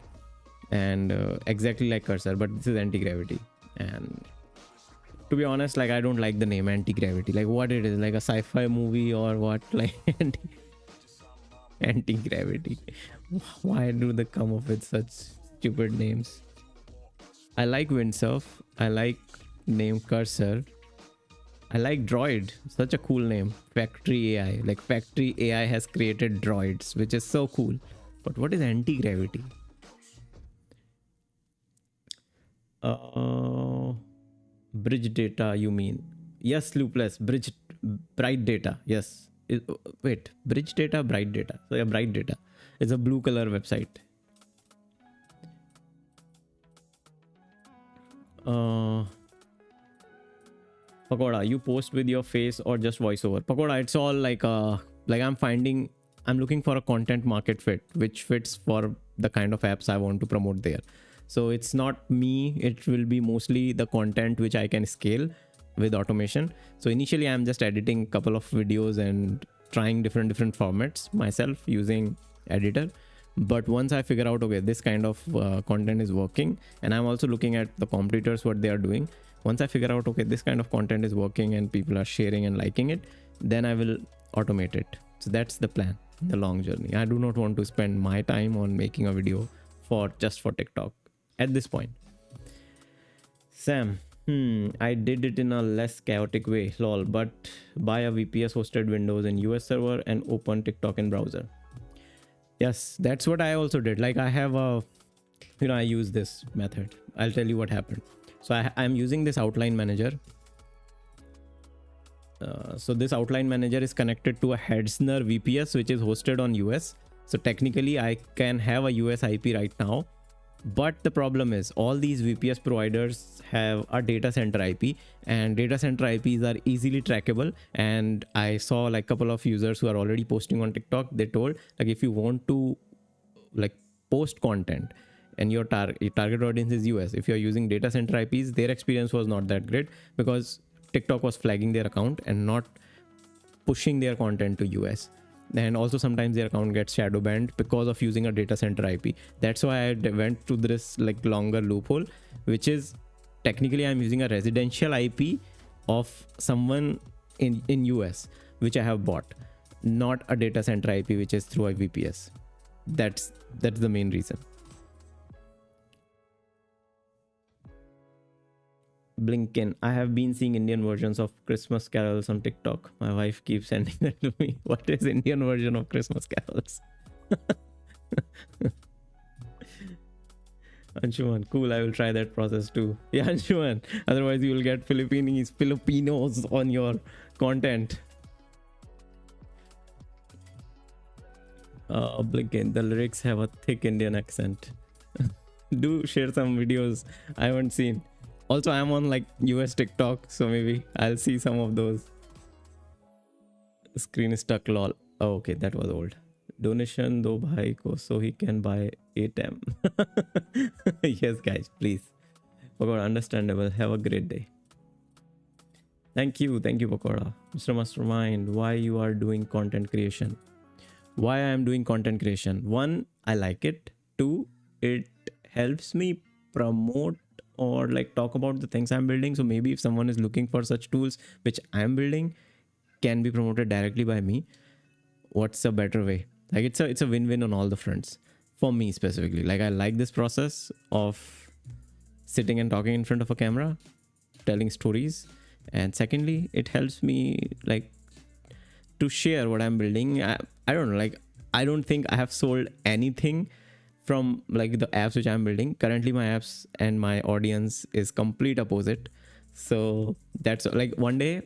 [SPEAKER 1] and exactly like cursor, but this is anti-gravity. And to be honest, like, I don't like the name anti-gravity. Like, what it is, like a sci-fi movie or what? Like anti-gravity. Why do they come up with such stupid names? I like windsurf. I like name cursor. I like droid. Such a cool name. Factory AI. Like, factory AI has created droids, which is so cool. But what is anti-gravity? Bridge data, you mean? Yes, loopless. Bright data. Yes. Wait, bridge data, bright data. So yeah, bright data. It's a blue color website. Pagoda, you post with your face or just voiceover? Pagoda, it's all like I'm looking for a content market fit, which fits for the kind of apps I want to promote there. So it's not me, it will be mostly the content which I can scale with automation. So initially I'm just editing a couple of videos and trying different formats myself using editor. But once I figure out, okay, this kind of content is working, and I'm also looking at the competitors, what they are doing. Once I figure out, okay, this kind of content is working and people are sharing and liking it, then I will automate it. So that's the plan, the long journey. I do not want to spend my time on making a video just for TikTok at this point. Sam, I did it in a less chaotic way, lol, but buy a VPS hosted Windows in US server and open TikTok in browser. Yes, that's what I also did. Like, I have I use this method. I'll tell you what happened. So I'm using this outline manager. So this outline manager is connected to a Hetzner VPS, which is hosted on US. So technically I can have a US IP right now. But the problem is all these VPS providers have a data center IP, and data center IPs are easily trackable. And I saw like a couple of users who are already posting on TikTok. They told, like, if you want to like post content and your target audience is US, if you're using data center IPs, their experience was not that great because TikTok was flagging their account and not pushing their content to US. And also sometimes their account gets shadow banned because of using a data center IP. That's why I went to this like longer loophole, which is technically I'm using a residential IP of someone in US, which I have bought, not a data center IP, which is through a VPS. That's the main reason. Blinken, I have been seeing Indian versions of Christmas carols on TikTok. My wife keeps sending that to me. What is Indian version of Christmas carols? Anshuman, cool. I will try that process too. Yeah, Anshuman. Otherwise, you will get Filipinos on your content. Blinken, the lyrics have a thick Indian accent. Do share some videos I haven't seen. Also, I'm on like US TikTok, so maybe I'll see some of those. Screen is stuck, lol. Oh, okay, that was old. Donation do bhai ko so he can buy ATM. Yes, guys, please. Pakoda, understandable. Have a great day. Thank you, Pakoda. Mr. Mastermind, why you are doing content creation? Why I am doing content creation? 1, I like it. 2, it helps me promote or like talk about the things I'm building. So maybe if someone is looking for such tools which I'm building can be promoted directly by me, what's a better way? Like, it's a win-win on all the fronts for me specifically. Like, I like this process of sitting and talking in front of a camera, telling stories, and secondly, it helps me like to share what I'm building. I don't know, like, I don't think I have sold anything from like the apps which I'm building. Currently my apps and my audience is complete opposite. So that's like one day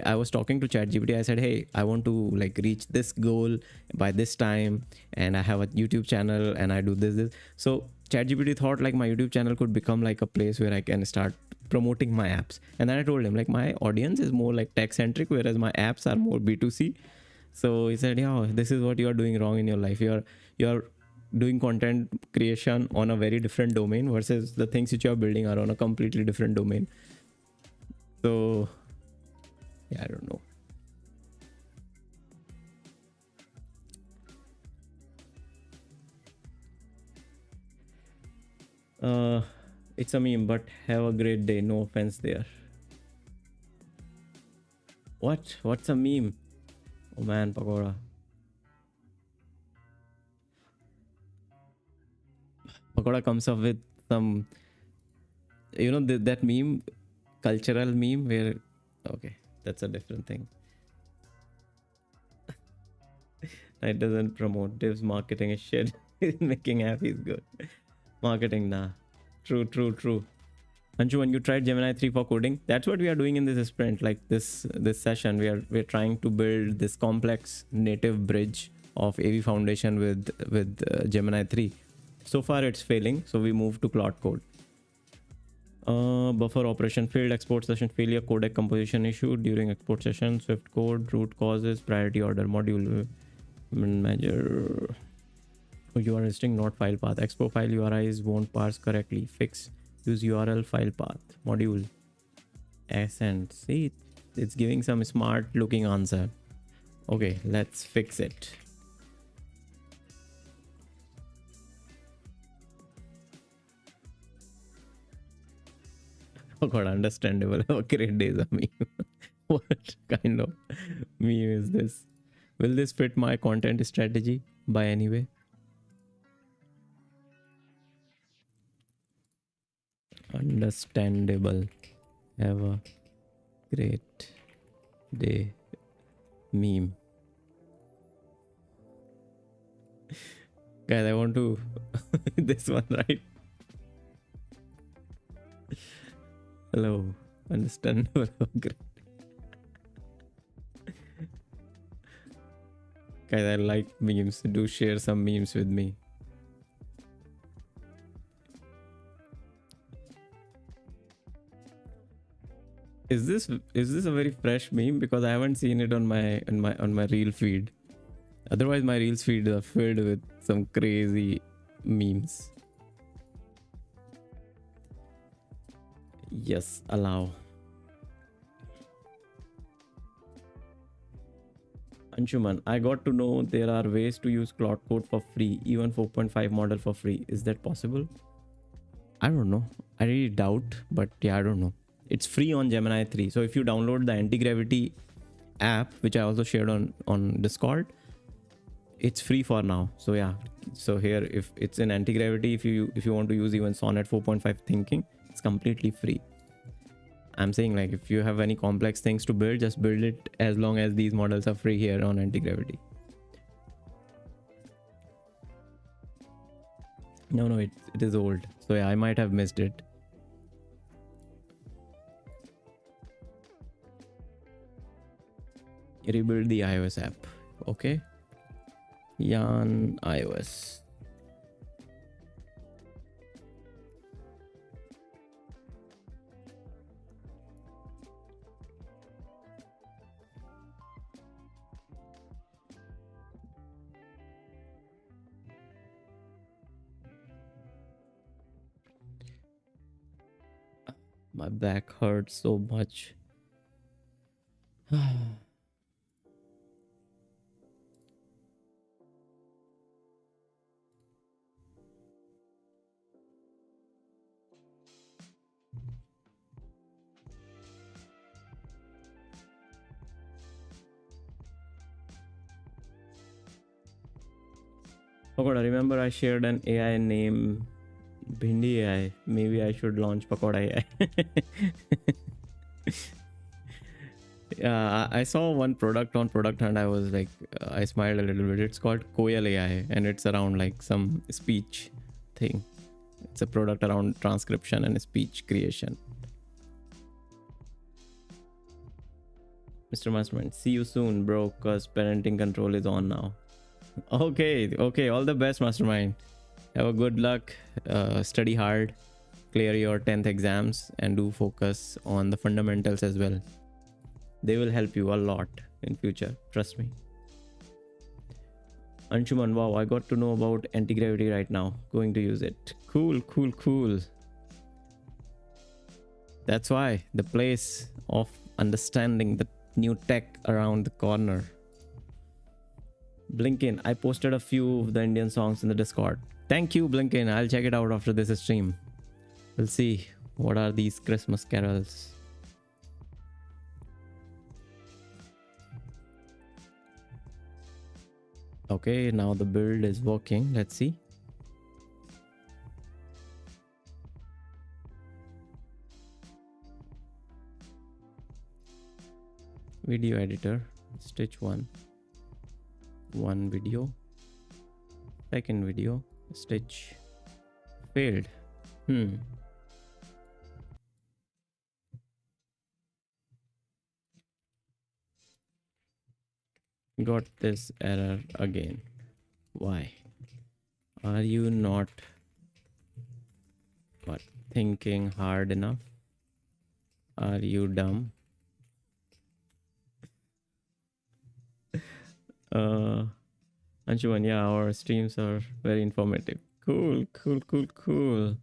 [SPEAKER 1] I was talking to ChatGPT. I said, hey, I want to like reach this goal by this time, and I have a YouTube channel and I do this. So ChatGPT thought like my YouTube channel could become like a place where I can start promoting my apps. And then I told him like my audience is more like tech centric, whereas my apps are more B2C. So he said, yeah, this is what you are doing wrong in your life. You're doing content creation on a very different domain versus the things which you are building are on a completely different domain. So yeah, I don't know. It's a meme, but have a great day. No offense there. What's a meme? Oh man, Pagoda. Pagoda comes up with some, you know, that meme, cultural meme where, okay, that's a different thing. It doesn't promote. Dev's marketing is shit. Making happy is good. Marketing, nah. True. Anshu, when you tried Gemini 3 for coding, that's what we are doing in this sprint. Like this session, we're trying to build this complex native bridge of AV Foundation with Gemini 3. So far, it's failing, so we moved to Cloud Code. Buffer operation failed, export session failure, codec composition issue during export session, Swift code, root causes, priority order, module measure. You are listing not file path. Expo file URIs won't parse correctly. Fix. Use URL file path. Module. Ascent. See, it's giving some smart looking answer. Okay, let's fix it. Oh god, understandable. Have a great day, Zami. What kind of meme is this? Will this fit my content strategy by any way? Understandable. Have a great day meme. Guys, I want to this one, right? Hello. Understandable. Great. Guys, I like memes. Do share some memes with me. Is this a very fresh meme? Because I haven't seen it on my reel feed. Otherwise, my reels feed are filled with some crazy memes. Yes, allow. Anshuman, I got to know there are ways to use Cloud Code for free, even 4.5 model for free. Is that possible? I don't know. I really doubt, but yeah, I don't know. It's free on Gemini 3. So if you download the anti-gravity app, which I also shared on Discord, it's free for now. So yeah, so here if it's in anti-gravity, if you want to use even Sonnet 4.5 thinking, it's completely free. I'm saying like if you have any complex things to build, just build it as long as these models are free here on anti-gravity. No, it is old. So yeah, I might have missed it. Rebuild the iOS app. Okay. Yarn iOS. My back hurts so much. Oh god, I remember I shared an AI name, Bhindi AI. Maybe I should launch Pakoda AI. Yeah, I saw one product on Product Hunt. I was like, I smiled a little bit. It's called Koyal AI, and it's around like some speech thing. It's a product around transcription and speech creation. Mr. Mastermind, see you soon, bro, because parenting control is on now. Okay, all the best, Mastermind. Have a good luck, study hard, clear your 10th exams and do focus on the fundamentals as well. They will help you a lot in future, trust me. Anshuman, wow, I got to know about anti-gravity right now. Going to use it. Cool, cool, cool. That's why the place of understanding the new tech around the corner. Blinkin, I posted a few of the Indian songs in the Discord. Thank you, Blinkin. I'll check it out after this stream. We'll see what are these Christmas carols. Okay, now the build is working. Let's see. Video editor, stitch one video, second video, stitch failed. Got this error again. Why? Are you not thinking hard enough? Are you dumb? Anshuman, yeah, our streams are very informative. Cool, cool, cool, cool.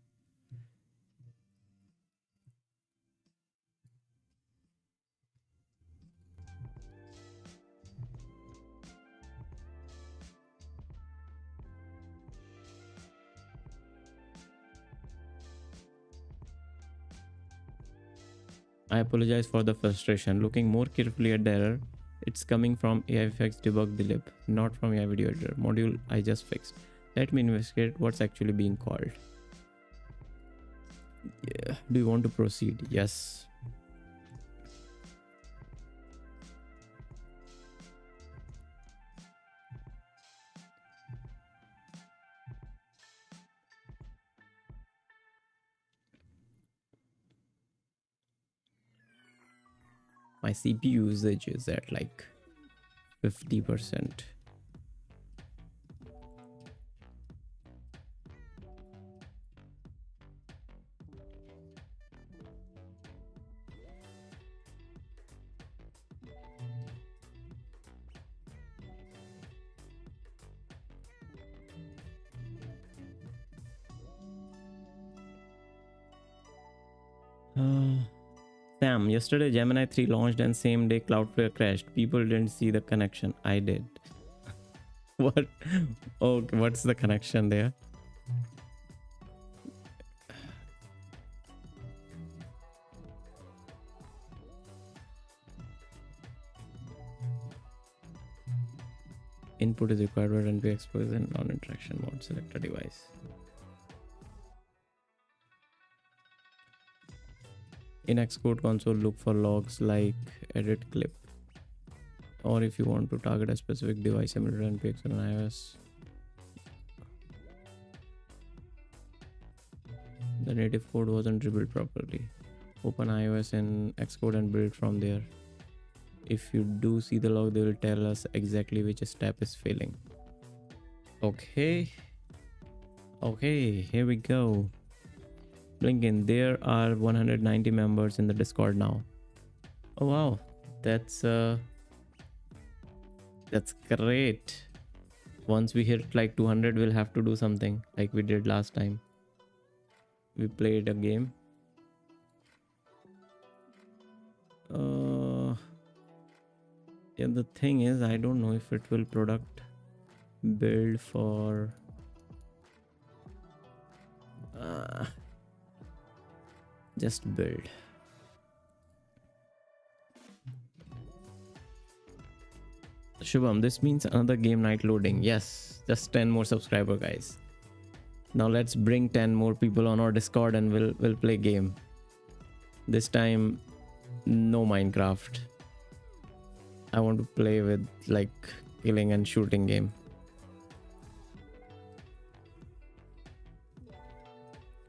[SPEAKER 1] I apologize for the frustration. Looking more carefully at the error, it's coming from AIFX debug the lib, not from AI video editor module I just fixed. Let me investigate what's actually being called. Yeah. Do you want to proceed? Yes. My CPU usage is at like 50%. Sam, yesterday Gemini 3 launched and same day Cloudflare crashed. People didn't see the connection. I did. What? Oh, what's the connection there? Input is required when we expose in non-interaction mode. Select a device. In Xcode console, look for logs like edit clip, or if you want to target a specific device emulator and pixel on iOS, the native code wasn't rebuilt properly. Open iOS and Xcode and build from there. If you do see the log, they will tell us exactly which step is failing. Okay, here we go. Blinkin, there are 190 members in the Discord now. Oh wow, that's great. Once we hit like 200, we'll have to do something like we did last time. We played a game. Yeah, the thing is, I don't know if it will product build for just build. Shubham, this means another game night loading. Yes, just 10 more subscriber guys. Now let's bring 10 more people on our Discord and we'll play game. This time no Minecraft. I want to play with like killing and shooting game.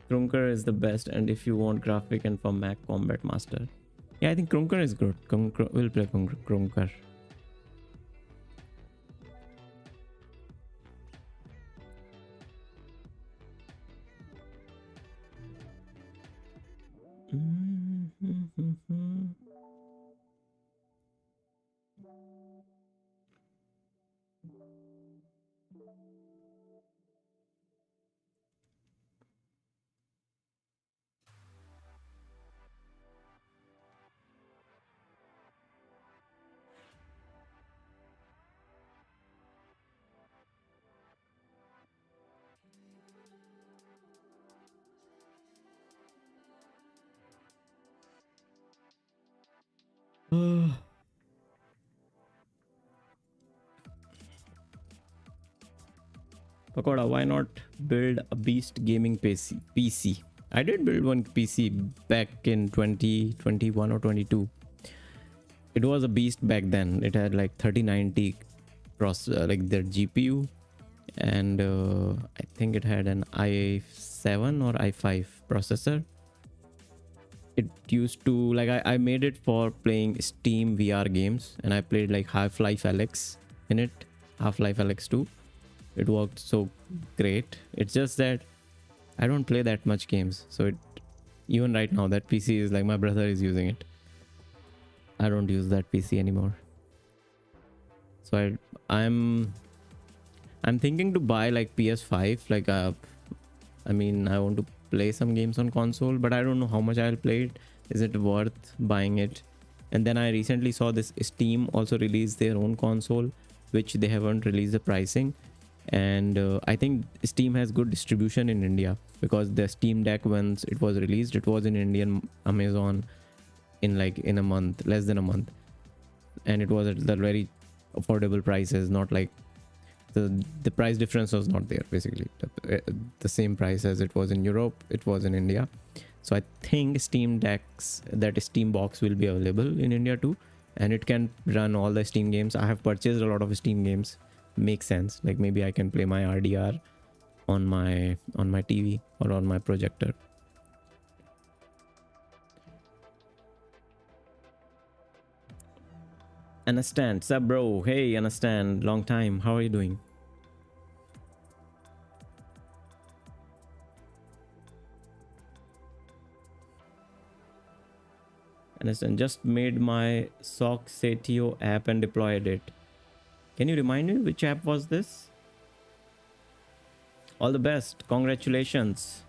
[SPEAKER 1] Krunker is the best, and if you want graphic and for Mac Combat Master. Yeah, I think Krunker is good. We'll play Krunker. Pakoda, why not build a beast gaming PC? I did build one PC back in 2021 or 22. It was a beast back then. It had like 3090 like their GPU, and I think it had an i7 or i5 processor. It used to like I made it for playing Steam VR games, and I played like Half-Life Alex in it, Half-Life Alex 2. It worked so great. It's just that I don't play that much games, so it even right now that PC is like my brother is using it. I don't use that PC anymore. So I'm thinking to buy like PS5. Like I mean, I want to play some games on console, but I don't know how much I'll play it. Is it worth buying it? And then I recently saw this Steam also released their own console, which they haven't released the pricing. And I think Steam has good distribution in India, because the Steam Deck, once it was released, it was in Indian Amazon in a month, less than a month, and it was at the very affordable prices, not like the price difference was not there. Basically the same price as it was in Europe, it was in India. So I think Steam Decks, that Steam box, will be available in India too, and it can run all the Steam games. I have purchased a lot of Steam games. Makes sense. Like maybe I can play my RDR on my TV or on my projector. Understand, sub bro. Hey, understand. Long time. How are you doing? Understand. Just made my Socksatio app and deployed it. Can you remind me which app was this? All the best. Congratulations.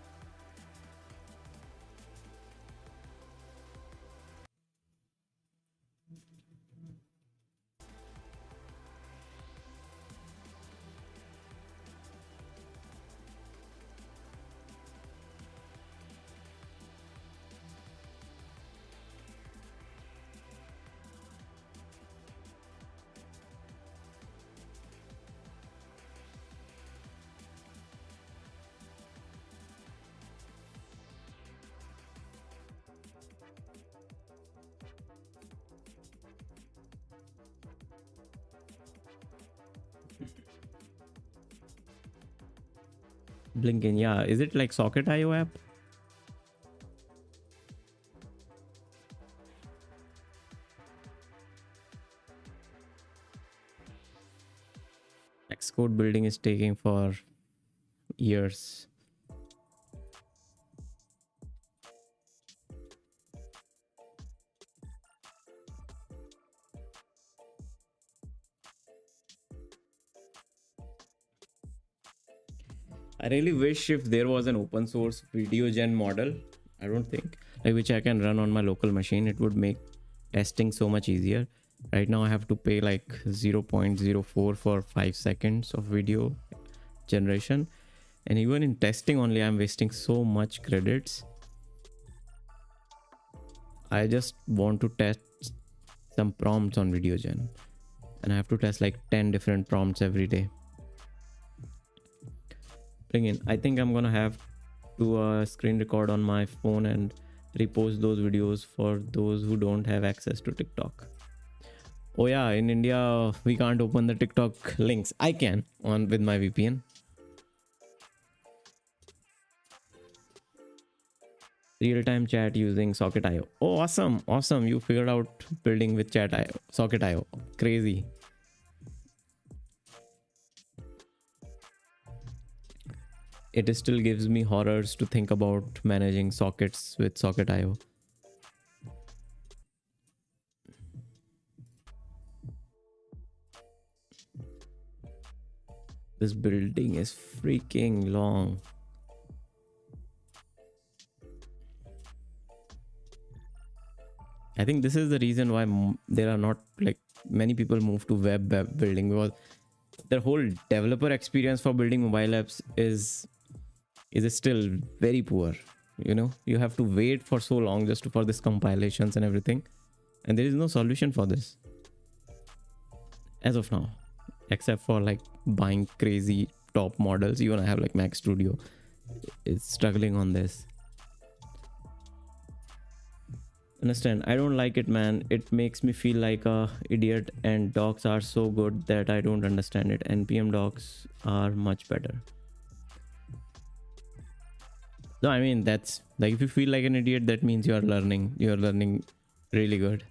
[SPEAKER 1] Blinking, yeah. Is it like Socket.io app? Xcode building is taking for years. I really wish if there was an open source video gen model, I don't think, like which I can run on my local machine. It would make testing so much easier. Right now I have to pay like 0.04 for 5 seconds of video generation, and even in testing only I'm wasting so much credits. I just want to test some prompts on video gen, and I have to test like 10 different prompts every day. Bring in. I think I'm gonna have to screen record on my phone and repost those videos for those who don't have access to TikTok. Oh yeah, in India we can't open the TikTok links. I can on with my VPN. Real-time chat using Socket.io. Oh, awesome, awesome! You figured out building with Socket.io. Crazy. It still gives me horrors to think about managing sockets with Socket.io. This building is freaking long. I think this is the reason why there are not like many people move to web building, because the whole developer experience for building mobile apps is still very poor. You know, you have to wait for so long just for this compilations and everything, and there is no solution for this as of now, except for like buying crazy top models. Even I have like Mac Studio is struggling on this. Understand? I don't like it, man. It makes me feel like a idiot, and docs are so good that I don't understand it. NPM docs are much better. No, I mean, that's like, if you feel like an idiot, that means you're learning really good.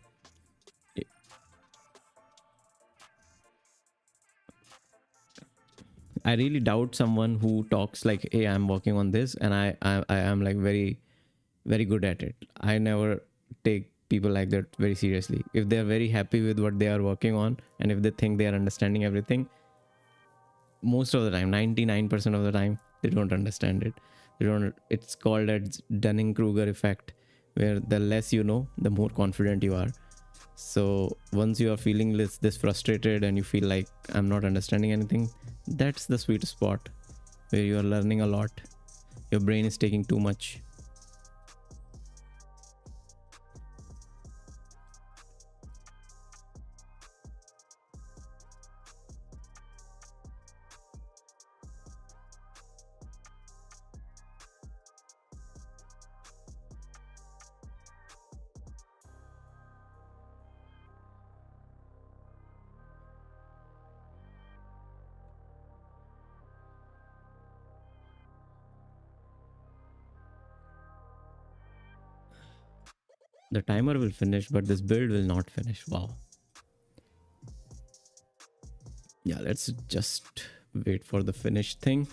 [SPEAKER 1] I really doubt someone who talks like, hey, I'm working on this and I am like very good at it. I never take people like that very seriously. If they're very happy with what they are working on, and if they think they are understanding everything, most of the time, 99% of the time, they don't understand it. They don't. It's called a Dunning-Kruger effect, where the less you know, the more confident you are. So once you are feeling this frustrated and you feel like I'm not understanding anything, that's the sweet spot where you are learning a lot. Your brain is taking too much. The timer will finish, but this build will not finish. Wow. Yeah, let's just wait for the finish thing.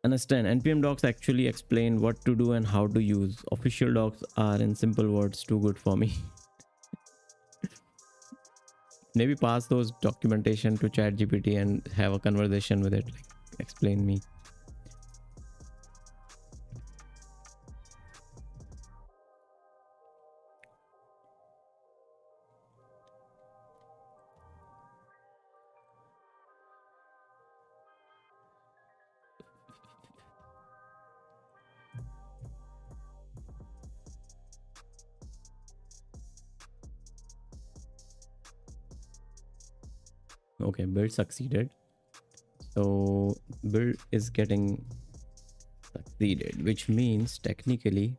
[SPEAKER 1] Understand, npm docs actually explain what to do and how to use. Official docs are, in simple words, too good for me. Maybe pass those documentation to ChatGPT and have a conversation with it, like, explain me. Okay, build succeeded. So build is getting succeeded, which means technically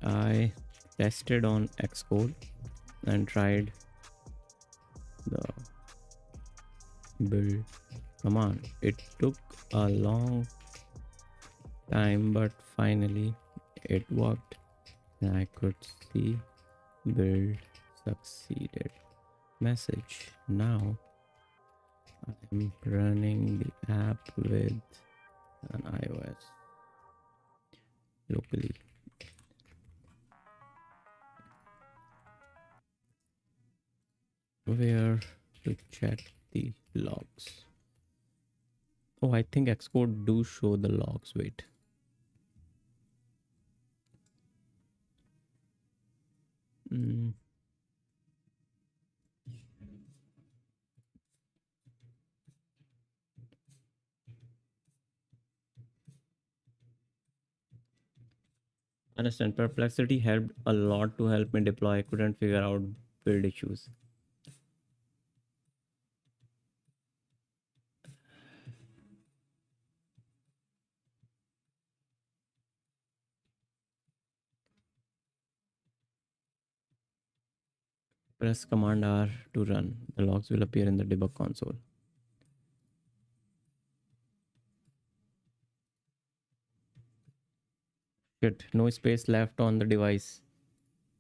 [SPEAKER 1] I tested on Xcode and tried the build command. It took a long time, but finally it worked, and I could see build succeeded message. Now I'm running the app with an iOS locally. Where to check the logs? Oh, I think Xcode do show the logs. Wait. Understand, Perplexity helped a lot to help me deploy. I couldn't figure out build issues. Press Command R to run. The logs will appear in the debug console. Shit, no space left on the device.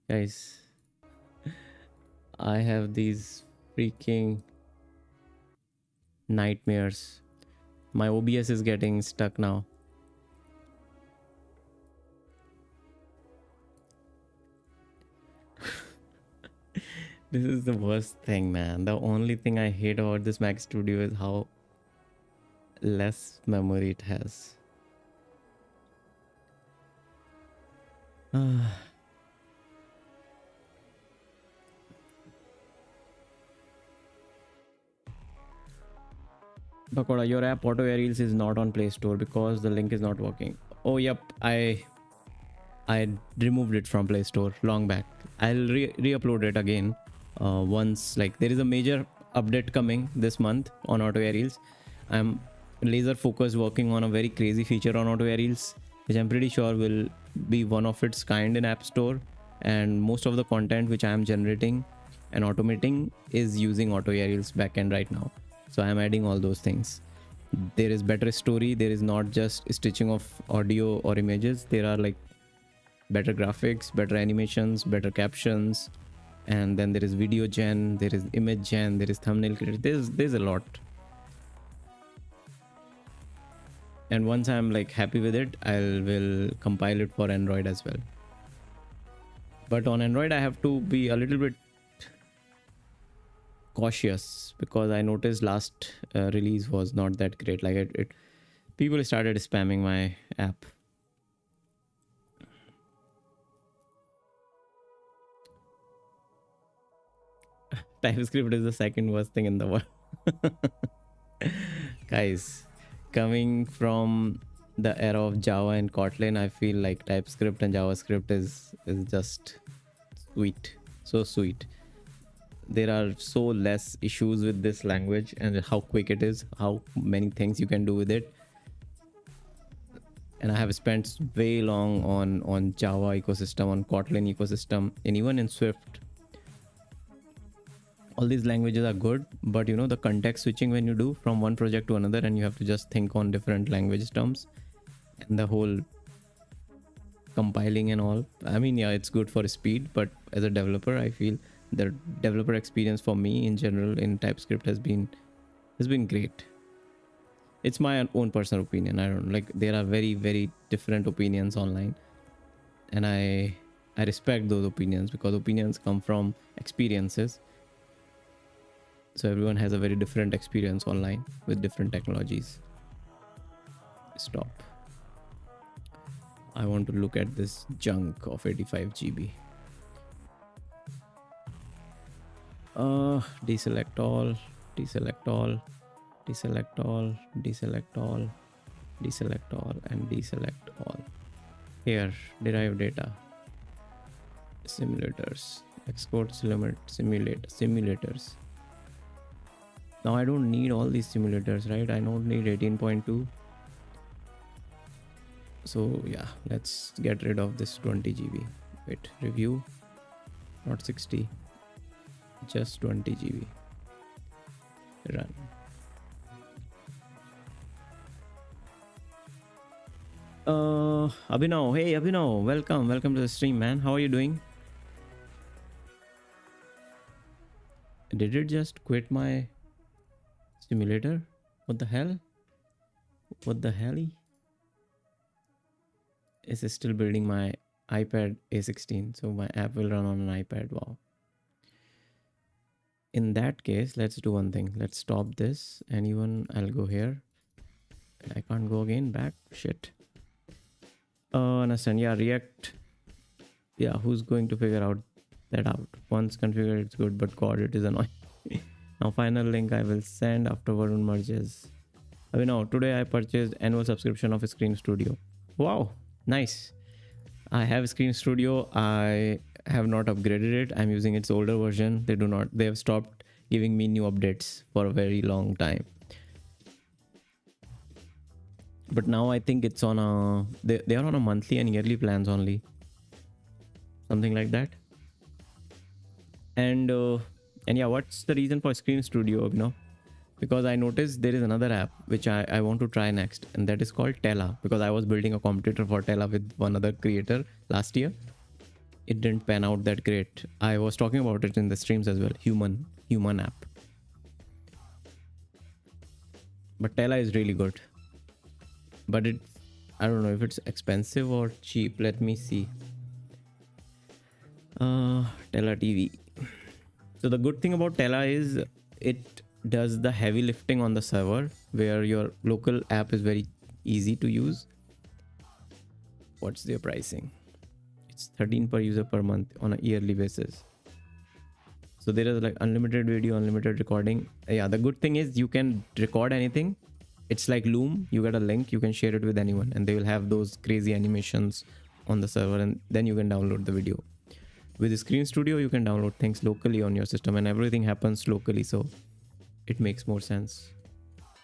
[SPEAKER 1] Guys, I have these freaking nightmares. My OBS is getting stuck now. This is the worst thing, man. The only thing I hate about this Mac Studio is how less memory it has. Pakoda, your app Auto Aerials is not on Play Store because the link is not working. Oh, yep. I removed it from Play Store long back. I'll re-upload it again once, like, there is a major update coming this month on Auto Aerials. I'm laser focused working on a very crazy feature on Auto Aerials, which I'm pretty sure will be one of its kind in App Store. And most of the content which I am generating and automating is using Auto Aerials backend right now. So I'm adding all those things. There is better story. There is not just stitching of audio or images. There are like better graphics, better animations, better captions, and then there is video gen, there is image gen, there is thumbnail creator. There's a lot. And once I'm like happy with it, I will compile it for Android as well. But on Android I have to be a little bit cautious because I noticed last release was not that great. Like it people started spamming my app. TypeScript is the second worst thing in the world. Guys, coming from the era of Java and Kotlin, I feel like TypeScript and JavaScript is just sweet. So sweet. There are so less issues with this language and how quick it is, how many things you can do with it. And I have spent way long on Java ecosystem, on Kotlin ecosystem, and even in Swift. All these languages are good, but you know, the context switching when you do from one project to another, and you have to just think on different language terms, and the whole compiling and all. I mean, yeah, it's good for speed, but as a developer, I feel the developer experience for me in general in TypeScript has been great. It's my own personal opinion. I don't like, there are very different opinions online, and I respect those opinions because opinions come from experiences. So everyone has a very different experience online with different technologies. Stop. I want to look at this junk of 85 GB. Deselect all, deselect all, deselect all, deselect all, deselect all, and deselect all. Here, derive data. Simulators. Export simulators. Now I don't need all these simulators, right? I don't need 18.2. So yeah, let's get rid of this 20 GB. Wait, review, not 60, just 20 GB. Run. Abhinav, hey Abhinav, welcome to the stream, man. How are you doing? Did it just quit my simulator? What the hell? What the hell? It's still building my iPad A16, so my app will run on an iPad. Wow. In that case, let's do one thing. Let's stop this, and even I'll go here. I can't go again back. Shit. Understand. Yeah, React. Yeah, who's going to figure out that out? Once configured, it's good, but God, it is annoying. Now, final link I will send after Varun merges. I mean, now today I purchased annual subscription of Screen Studio. Wow, nice. I have Screen Studio. I have not upgraded it. I'm using its older version. They have stopped giving me new updates for a very long time. But now I think it's on a, they are on a monthly and yearly plans only. Something like that. And yeah, what's the reason for Screen Studio, you know? Because I noticed there is another app which I want to try next, and that is called Tela, because I was building a competitor for Tela with one other creator last year. It didn't pan out that great. I was talking about it in the streams as well. Human app. But Tela is really good. But I don't know if it's expensive or cheap. Let me see. Tela TV. So the good thing about Tela is it does the heavy lifting on the server, where your local app is very easy to use. What's their pricing? It's 13 per user per month on a yearly basis. So there is like unlimited video, unlimited recording. Yeah, the good thing is you can record anything. It's like Loom. You get a link, you can share it with anyone, and they will have those crazy animations on the server, and then you can download the video. With the Screen Studio, you can download things locally on your system, and everything happens locally. So it makes more sense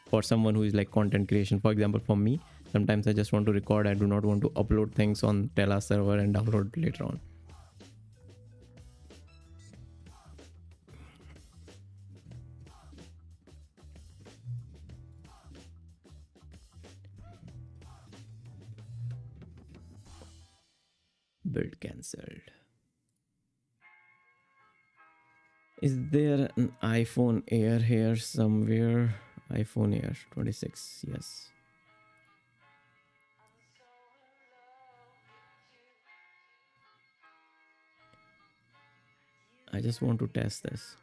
[SPEAKER 1] for someone who is like content creation. For example, for me, sometimes I just want to record. I do not want to upload things on Tela server and download later on. Build cancelled. Is there an iPhone Air here somewhere? iPhone Air 26, yes. I just want to test this.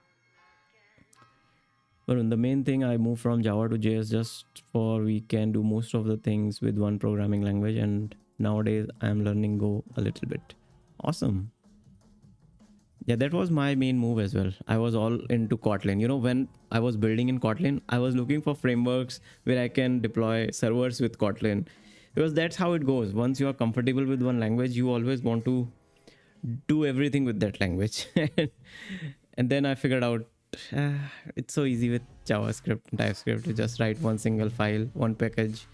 [SPEAKER 1] But the main thing, I moved from Java to JS just for we can do most of the things with one programming language, and nowadays I'm learning Go a little bit. Awesome. Yeah, that was my main move as well. I was all into Kotlin. You know, when I was building in Kotlin, I was looking for frameworks where I can deploy servers with Kotlin, because that's how it goes. Once you are comfortable with one language, you always want to do everything with that language. And then I figured out it's so easy with JavaScript and TypeScript. You just write one single file, one package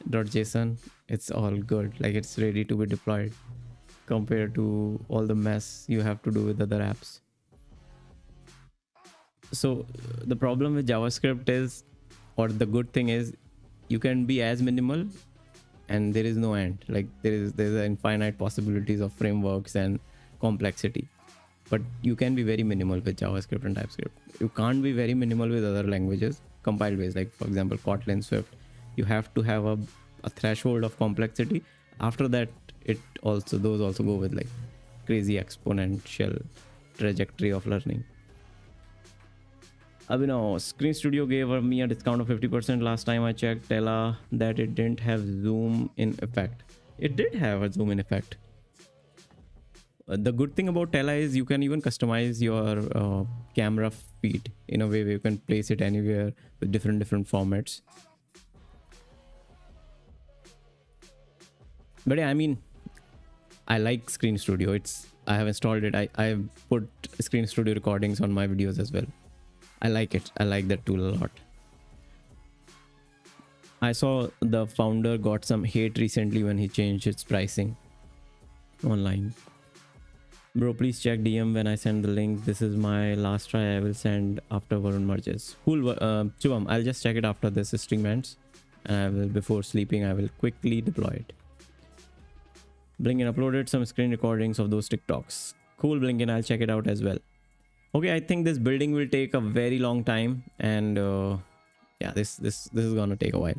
[SPEAKER 1] .json. It's all good. Like, it's ready to be deployed, compared to all the mess you have to do with other apps. So the problem with JavaScript is, or the good thing is, you can be as minimal and there is no end. Like, there's infinite possibilities of frameworks and complexity, but you can be very minimal with JavaScript and TypeScript. You can't be very minimal with other languages compiled ways, like for example Kotlin, Swift. You have to have a threshold of complexity. After that, those also go with like crazy exponential trajectory of learning. Abhinav, Screen Studio gave me a discount of 50% last time I checked. Tela that it didn't have zoom in effect. It did have a zoom in effect. The good thing about Tela is you can even customize your camera feed in a way where you can place it anywhere with different formats. But yeah, I mean, I like Screen Studio. I have installed it. I put Screen Studio recordings on my videos as well. I like it. I like that tool a lot. I saw the founder got some hate recently when he changed its pricing online. Bro, please check DM when I send the link. This is my last try. I will send after Varun merges. Cool. Shubham, I'll just check it after this stream ends. And I will, before sleeping, I will quickly deploy it. Blinken uploaded some screen recordings of those TikToks. Cool, Blinken. I'll check it out as well. Okay, I think this building will take a very long time, and yeah, this is gonna take a while.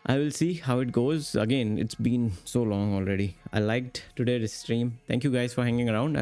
[SPEAKER 1] I will see how it goes. Again, it's been so long already. I liked today's stream. Thank you guys for hanging around.